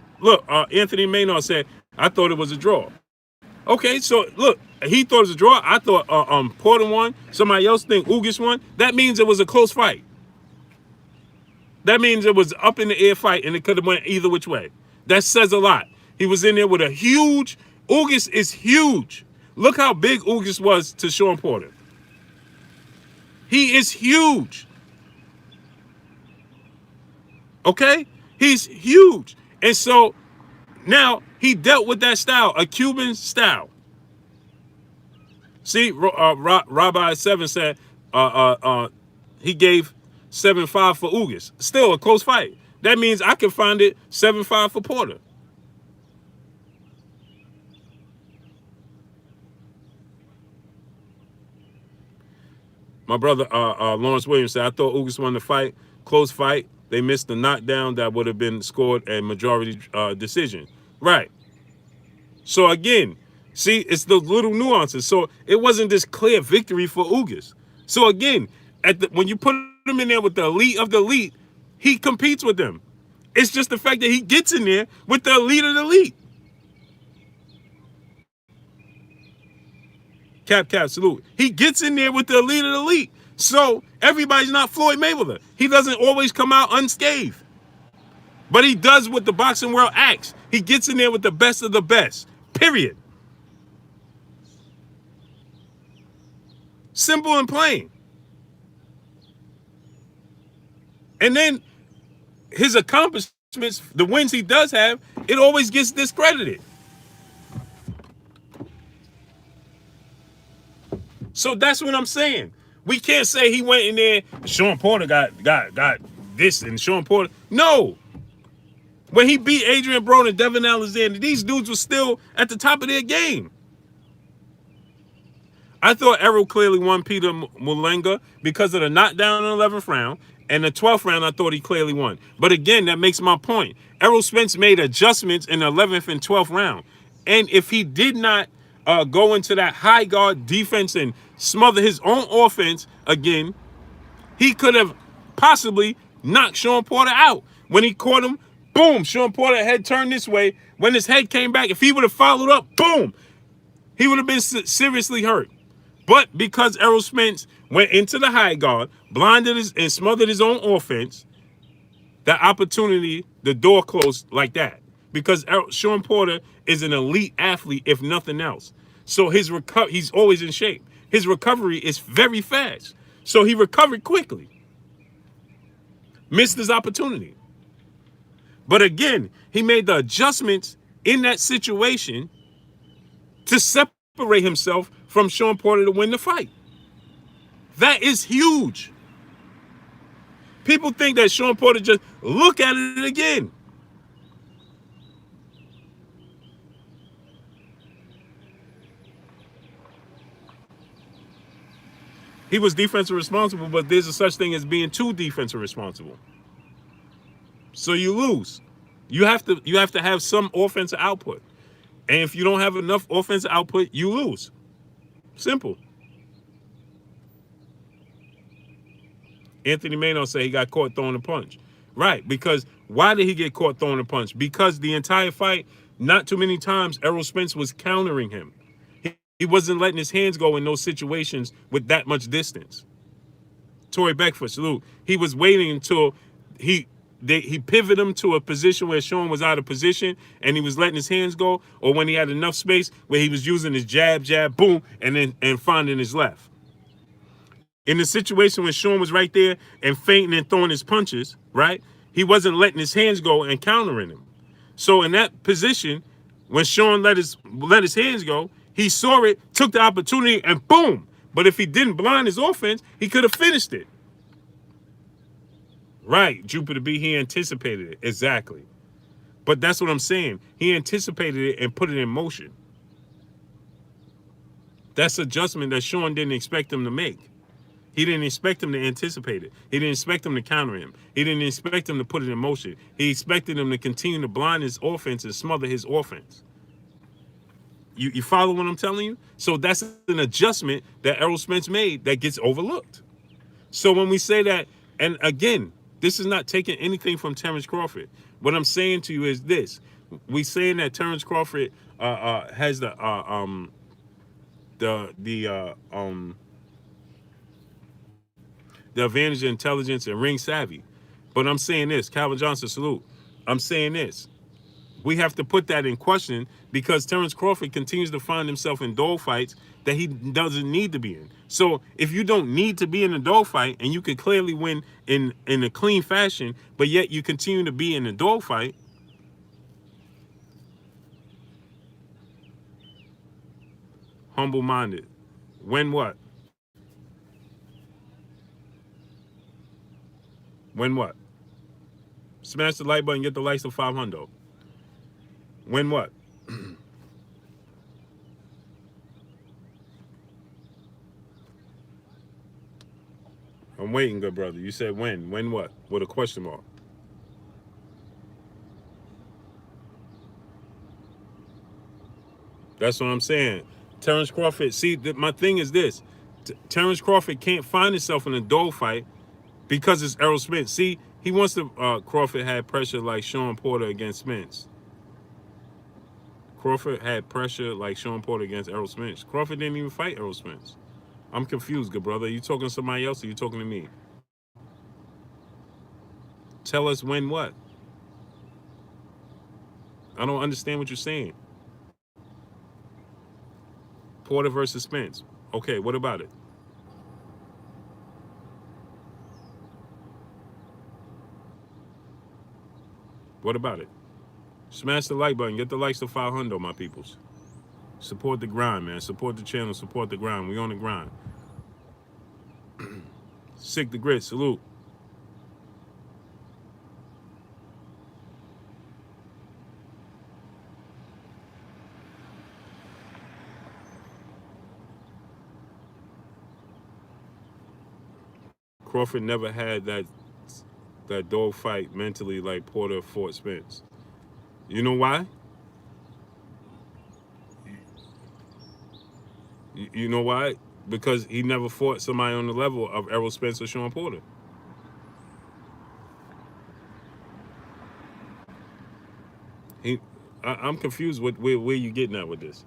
Anthony Maynard said, I thought it was a draw. Okay, so look, he thought it was a draw. I thought Porter won. Somebody else think Ugas won. That means it was a close fight. That means it was up in the air fight, and it could have went either which way. That says a lot. He was in there with a huge. Ugas is huge. Look how big Ugas was to Shawn Porter. He is huge. Okay? He's huge. And so now he dealt with that style, a Cuban style. See, Rabbi 7 said he gave 7-5 for Ugas. Still a close fight. That means I can find it 7-5 for Porter. My brother Lawrence Williams said, I thought Ugas won the fight. Close fight. They missed the knockdown that would have been scored a majority decision. Right. So again, see, it's the little nuances. So it wasn't this clear victory for Ugas. So again, when you put him in there with the elite of the elite, he competes with them. It's just the fact that he gets in there with the elite of the elite. Cap, salute. He gets in there with the elite of the elite. So everybody's not Floyd Mayweather. He doesn't always come out unscathed. But he does what the boxing world asks. He gets in there with the best of the best. Period. Simple and plain. And then his accomplishments, the wins he does have, it always gets discredited. So that's what I'm saying. We can't say he went in there, Shawn Porter got this and Shawn Porter. No. When he beat Adrian Broner and Devin Alexander, these dudes were still at the top of their game. I thought Errol clearly won Peter Mulenga because of the knockdown in the 11th round. And the 12th round, I thought he clearly won. But again, that makes my point. Errol Spence made adjustments in the 11th and 12th round. And if he did not go into that high guard defense and smother his own offense again, he could have possibly knocked Shawn Porter out. When he caught him, boom, Shawn Porter head turned this way. When his head came back, if he would have followed up, boom, he would have been seriously hurt. But because Errol Spence went into the high guard, blinded and smothered his own offense, that opportunity, the door closed like that. Because Shawn Porter is an elite athlete, if nothing else. So he's always in shape. His recovery is very fast. So he recovered quickly. Missed his opportunity. But again, he made the adjustments in that situation to separate himself from Shawn Porter to win the fight. That is huge. People think that Shawn Porter just look at it again. He was defensive responsible, but there's a such thing as being too defensive responsible. So you lose. You have to have some offensive output. And if you don't have enough offensive output, you lose. Simple. Anthony Maynard said he got caught throwing a punch. Right, because why did he get caught throwing a punch? Because the entire fight, not too many times, Errol Spence was countering him. He wasn't letting his hands go in those situations with that much distance. Tory Beckford, salute. He was waiting until he pivoted him to a position where Shawn was out of position and he was letting his hands go, or when he had enough space where he was using his jab, boom, and finding his left. In the situation when Shawn was right there and feinting and throwing his punches, right, he wasn't letting his hands go and countering him. So in that position, when Shawn let his hands go, he saw it, took the opportunity, and boom. But if he didn't blind his offense, he could have finished it. Right, Jupiter B, he anticipated it. Exactly. But that's what I'm saying. He anticipated it and put it in motion. That's adjustment that Shawn didn't expect him to make. He didn't expect him to anticipate it. He didn't expect him to counter him. He didn't expect him to put it in motion. He expected him to continue to blind his offense and smother his offense. You follow what I'm telling you? So that's an adjustment that Errol Spence made that gets overlooked. So when we say that, and again, this is not taking anything from Terrence Crawford. What I'm saying to you is this. We saying that Terrence Crawford has the advantage of intelligence and ring savvy. But I'm saying this, Calvin Johnson, salute. I'm saying this. We have to put that in question because Terrence Crawford continues to find himself in dogfights that he doesn't need to be in. So if you don't need to be in a dogfight and you can clearly win in a clean fashion, but yet you continue to be in a dogfight, humble-minded. When what? When what? Smash the like button, get the likes of 500. When what? I'm waiting, good brother. You said when? When what? With a question mark. That's what I'm saying. Terrence Crawford. See, my thing is this: Terrence Crawford can't find himself in a dogfight because it's Errol Spence. See, he wants to. Crawford had pressure like Shawn Porter against Spence. Crawford had pressure like Shawn Porter against Errol Spence. Crawford didn't even fight Errol Spence. I'm confused, good brother. Are you talking to somebody else or are you talking to me? Tell us when what? I don't understand what you're saying. Porter versus Spence. Okay, what about it? What about it? Smash the like button. Get the likes to 500, my peoples. Support the grind, man. Support the channel. Support the grind. We on the grind. Sick the grit. Salute. Crawford never had that dog fight mentally like Porter fought Spence. You know why? You know why? Because he never fought somebody on the level of Errol Spence or Shawn Porter. I'm confused with where you getting at with this.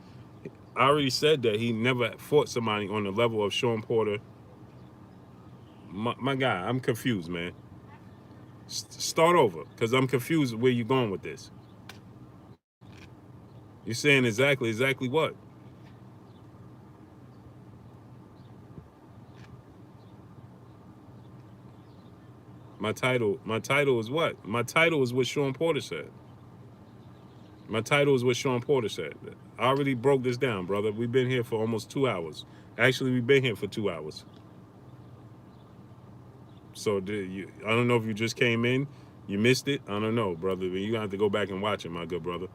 I already said that he never fought somebody on the level of Shawn Porter. My guy, I'm confused, man. Start over, because I'm confused where you're going with this. You're saying exactly what? My title is what? My title is what Shawn Porter said. My title is what Shawn Porter said. I already broke this down, brother. We've been here for almost 2 hours. Actually, we've been here for 2 hours. So I don't know if you just came in, you missed it. I don't know, brother. You have to go back and watch it, my good brother.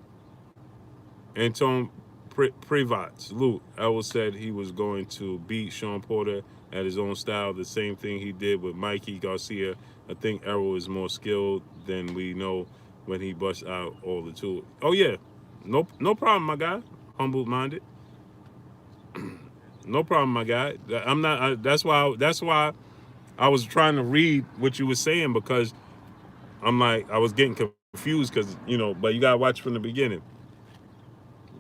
Anton Privat, salute. Errol said he was going to beat Shawn Porter at his own style, the same thing he did with Mikey Garcia. I think Errol is more skilled than we know when he busts out all the tools. Oh yeah, no problem, my guy. Humble-minded. No problem, my guy. I'm not. That's why I was trying to read what you were saying, because I'm like, I was getting confused because, but you got to watch from the beginning.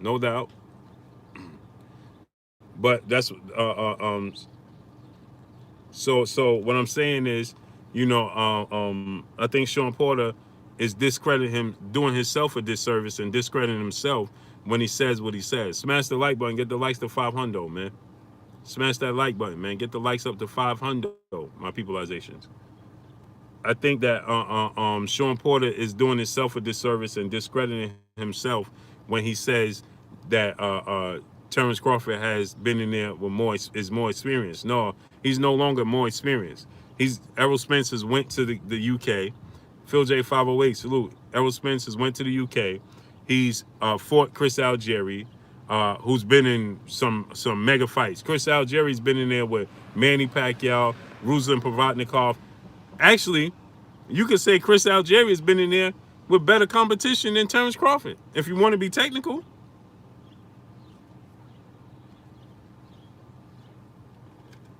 No doubt. But that's, so what I'm saying is, I think Shawn Porter is discrediting him, doing himself a disservice and discrediting himself when he says what he says. Smash the like button, get the likes to 500, man. Smash that like button, man. Get the likes up to 500, my peopleizations. I think that Shawn Porter is doing himself a disservice and discrediting himself when he says that Terrence Crawford has been in there with more experienced. No, he's no longer more experienced. Errol Spence has went to the UK. Phil J 508, salute. Errol Spence has went to the UK. He's fought Chris Algieri, who's been in some mega fights. Chris Algieri's been in there with Manny Pacquiao, Ruslan Provodnikov. Actually, you could say Chris Algieri has been in there with better competition than Terrence Crawford, if you want to be technical.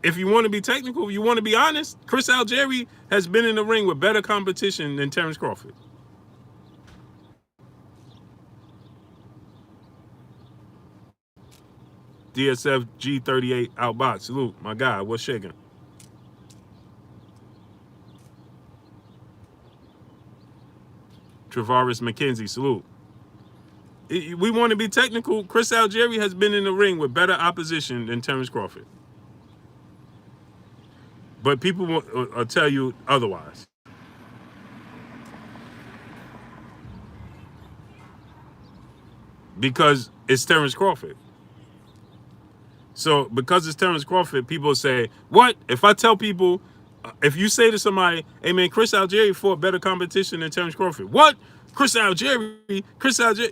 If you want to be technical, you want to be honest, Chris Algieri has been in the ring with better competition than Terrence Crawford. DSF G38 outbox. Salute, my guy. What's shaking? Travaris McKenzie. Salute. We want to be technical. Chris Algieri has been in the ring with better opposition than Terrence Crawford. But people will tell you otherwise. Because it's Terrence Crawford. So because it's Terrence Crawford, people say, what? If I tell people, if you say to somebody, hey man, Chris Algieri fought better competition than Terrence Crawford. What? Chris Algieri?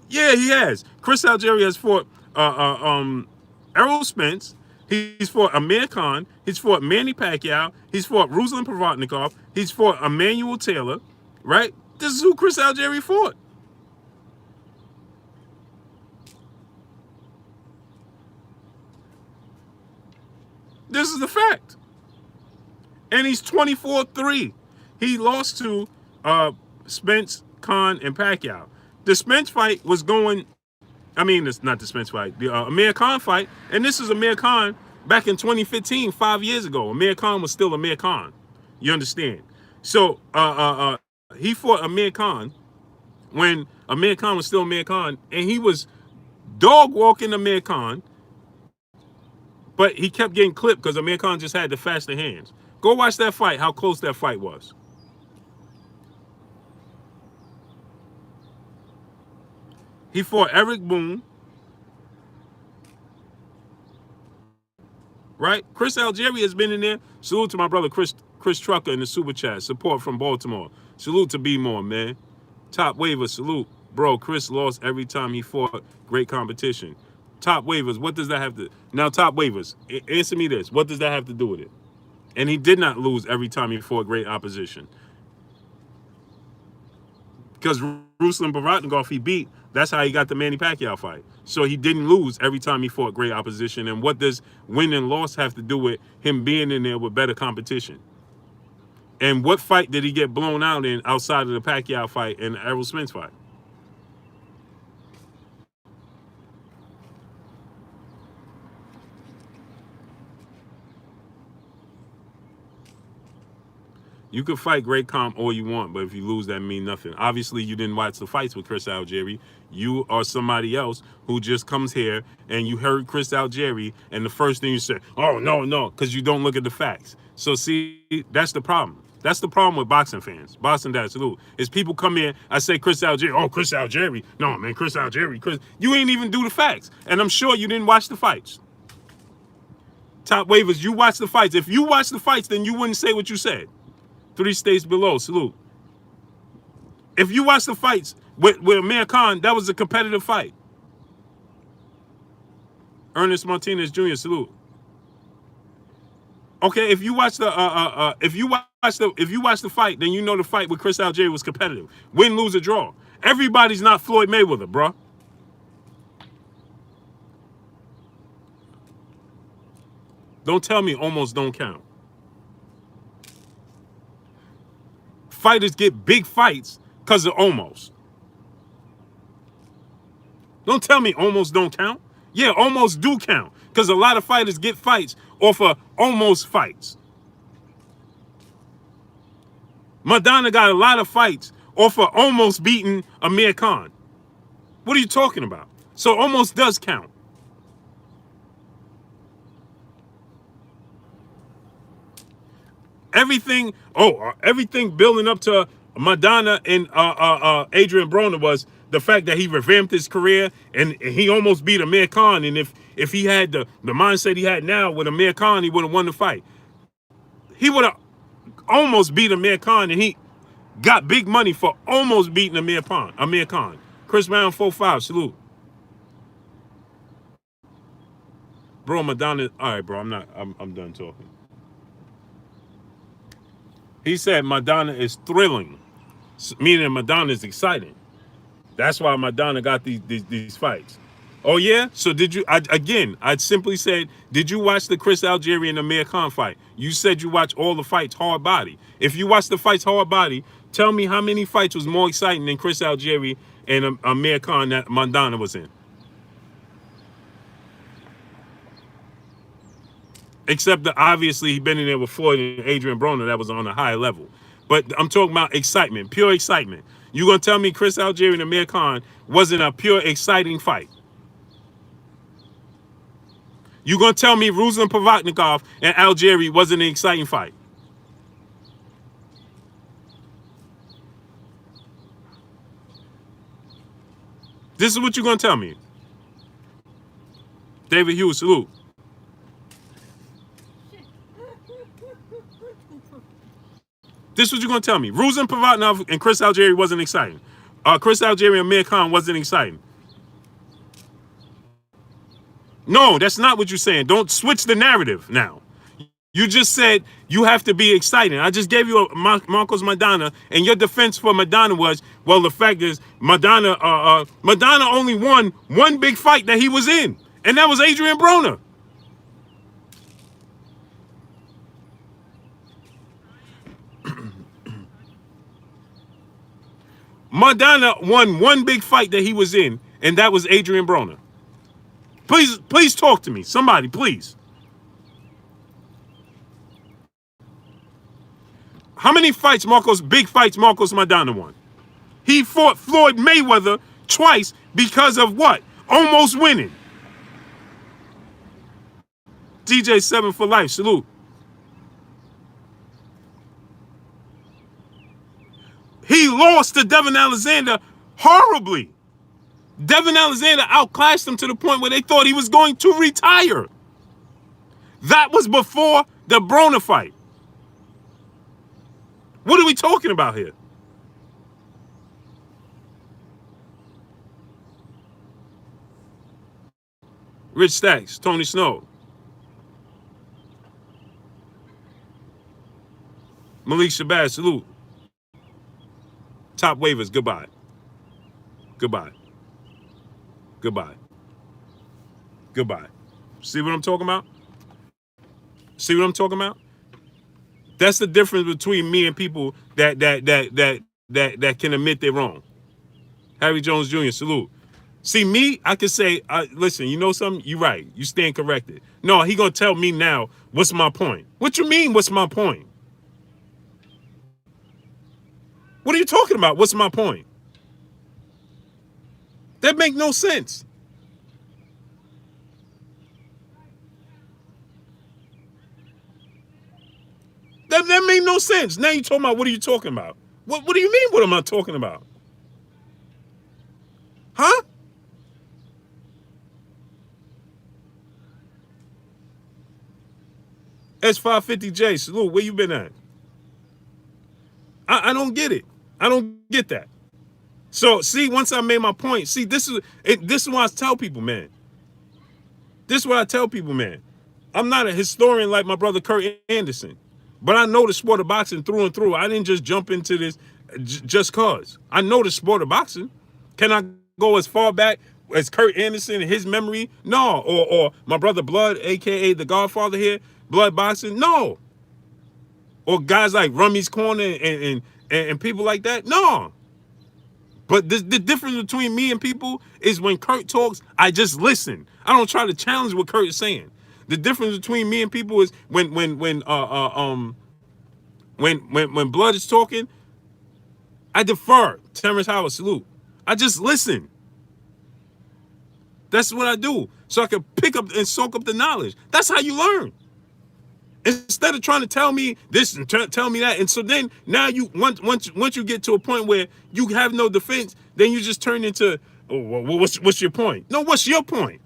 Yeah, he has. Chris Algieri has fought Errol Spence. He's fought Amir Khan. He's fought Manny Pacquiao. He's fought Ruslan Provodnikov. He's fought Emmanuel Taylor. Right? This is who Chris Algieri fought. This is the fact. And he's 24-3. He lost to Spence, Khan, and Pacquiao. The Spence fight was going, I mean, it's not the Spence fight, the Amir Khan fight, and this is Amir Khan back in 2015, 5 years ago. Amir Khan was still Amir Khan. You understand? So he fought Amir Khan when Amir Khan was still Amir Khan, and he was dog walking Amir Khan, but he kept getting clipped because Amir Khan just had the faster hands. Go watch that fight, how close that fight was. He fought Eric Boone. Right? Chris Algieri has been in there. Salute to my brother Chris Trucker in the super chat. Support from Baltimore. Salute to B More, man. Top waiver, salute. Bro, Chris lost every time he fought. Great competition. Top waivers, what does that have to... Now, top waivers, answer me this. What does that have to do with it? And he did not lose every time he fought great opposition. Because Ruslan Provodnikov he beat, that's how he got the Manny Pacquiao fight. So he didn't lose every time he fought great opposition. And what does win and loss have to do with him being in there with better competition? And what fight did he get blown out in outside of the Pacquiao fight and the Errol Spence fight? You can fight great comp all you want, but if you lose, that mean nothing. Obviously, you didn't watch the fights with Chris Algieri. You are somebody else who just comes here and you heard Chris Algieri, and the first thing you say, oh, no, because you don't look at the facts. So see, that's the problem. That's the problem with boxing fans. Boxing Dad, salute. Is people come in, I say Chris Algieri, oh, Chris Algieri. No, man, Chris Algieri. Chris. You ain't even do the facts. And I'm sure you didn't watch the fights. Top waivers, you watch the fights. If you watch the fights, then you wouldn't say what you said. 3 states below, salute. If you watch the fights with Amir Khan, that was a competitive fight. Ernest Martinez Jr., salute. Okay, if you watch the if you watch the fight, then you know the fight with Chris Algieri was competitive. Win, lose, or draw. Everybody's not Floyd Mayweather, bro. Don't tell me almost don't count. Fighters get big fights because of almost. Don't tell me almost don't count. Yeah, almost do count because a lot of fighters get fights off of almost fights. Madonna got a lot of fights off of almost beating Amir Khan. What are you talking about? So almost does count. Everything building up to Madonna and Adrian Broner was the fact that he revamped his career and he almost beat Amir Khan. And if he had the mindset he had now with Amir Khan, he would have won the fight. He would have almost beat Amir Khan, and he got big money for almost beating Amir Khan. Chris Brown 4-5, salute. Bro, Madonna, all right, bro, I'm done talking. He said Madonna is thrilling, meaning Madonna is exciting. That's why Madonna got these fights. Oh, yeah? So did you, I simply said, did you watch the Chris Algieri and Amir Khan fight? You said you watch all the fights hard body. If you watch the fights hard body, tell me how many fights was more exciting than Chris Algieri and Amir Khan that Madonna was in. Except that obviously he'd been in there with Floyd and Adrian Broner that was on a high level. But I'm talking about excitement, pure excitement. You gonna tell me Chris Algieri and Amir Khan wasn't a pure exciting fight? You gonna tell me Ruslan Provodnikov and Algieri wasn't an exciting fight? This is what you're gonna tell me. David Hughes, salute. This is what you're going to tell me. Ruslan Provodnikov and Chris Algieri wasn't exciting. Chris Algieri and Amir Khan wasn't exciting. No, that's not what you're saying. Don't switch the narrative now. You just said you have to be excited. I just gave you a Marcos Madonna, and your defense for Madonna was, well, the fact is Madonna only won one big fight that he was in, and that was Adrian Broner. Madonna won one big fight that he was in, and that was Adrian Broner. Please talk to me. Somebody, please. How many fights, big fights, Marcos Madonna won? He fought Floyd Mayweather twice because of what? Almost winning. DJ7 for life. Salute. He lost to Devin Alexander horribly. Devin Alexander outclassed him to the point where they thought he was going to retire. That was before the Broner fight. What are we talking about here? Rich Stacks, Tony Snow. Malik Shabazz, salute. Top waivers, goodbye. Goodbye. Goodbye. Goodbye. See what I'm talking about? See what I'm talking about? That's the difference between me and people that can admit they're wrong. Harry Jones Jr., salute. See, me, I can say, listen, you know something? You're right. You stand corrected. No, he gonna tell me now, what's my point? What you mean, what's my point? What are you talking about? What's my point? That make no sense. That made no sense. Now you talking about, what are you talking about? What do you mean, what am I talking about? Huh? S550J, salute, where you been at? I don't get it. I don't get that. So, see, once I made my point, see, this is what I tell people, man. This is what I tell people, man. I'm not a historian like my brother Kurt Anderson, but I know the sport of boxing through and through. I didn't just jump into this just cause. I know the sport of boxing. Can I go as far back as Kurt Anderson and his memory? No. Or my brother Blood, a.k.a. the Godfather here, Blood Boxing? No. Or guys like Rummy's Corner and people like that? No. But the difference between me and people is when Kurt talks, I just listen. I don't try to challenge what Kurt is saying. The difference between me and people is when Blood is talking, I defer. Terrence Howard, salute. I just listen. That's what I do, so I can pick up and soak up the knowledge. That's how you learn. Instead of trying to tell me this and tell me that, and so then now you once you get to a point where you have no defense, then you just turn into, oh, well, what's your point? No, what's your point?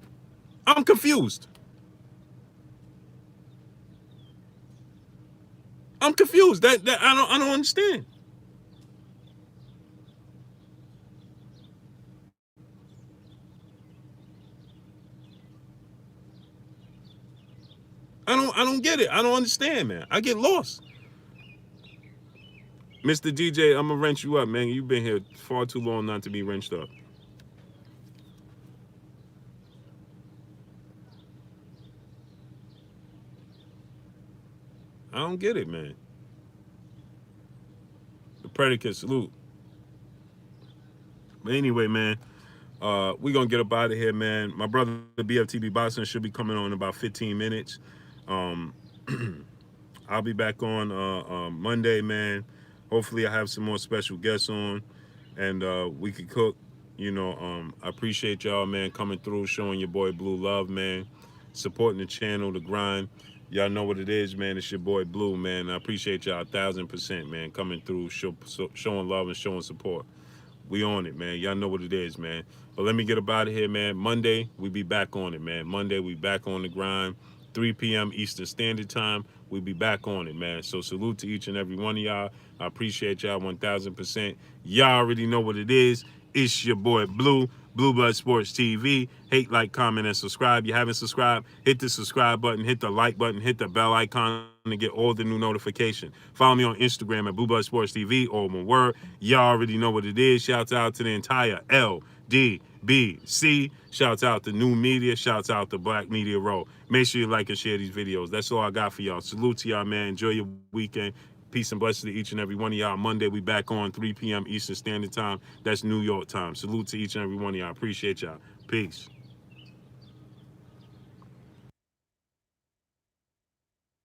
I'm confused. I'm confused. That I don't understand. I don't get it. I don't understand, man. I get lost. Mr. DJ, I'm gonna wrench you up, man. You've been here far too long not to be wrenched up. I don't get it, man. The predicate, salute. But anyway, man, we're gonna get up out of here, man. My brother, the BFTB Boxing, should be coming on in about 15 minutes. I'll be back on Monday, man. Hopefully I have some more special guests on and we can cook. You know, I appreciate y'all, man, coming through, showing your boy Blue love, man. Supporting the channel, the grind. Y'all know what it is, man. It's your boy Blue, man. I appreciate y'all 1,000%, man, coming through, showing love and showing support. We on it, man. Y'all know what it is, man. But let me get up out of here, man. Monday, we be back on it, man. Monday, we back on the grind. 3 p.m. Eastern Standard Time. We'll be back on it, man. So salute to each and every one of y'all. I appreciate y'all 1,000%. Y'all already know what it is. It's your boy Blue. Blue Blood Sports TV. Hate, like, comment, and subscribe. You haven't subscribed, hit the subscribe button, hit the like button, hit the bell icon to get all the new notifications. Follow me on Instagram at Blue Blood Sports TV, all one word. Y'all already know what it is. Shouts out to the entire LDBC. Shouts out to New Media. Shouts out to Black Media Row. Make sure you like and share these videos. That's all I got for y'all. Salute to y'all, man. Enjoy your weekend. Peace and blessings to each and every one of y'all. Monday, we back on 3 p.m. Eastern Standard Time. That's New York time. Salute to each and every one of y'all. Appreciate y'all. Peace.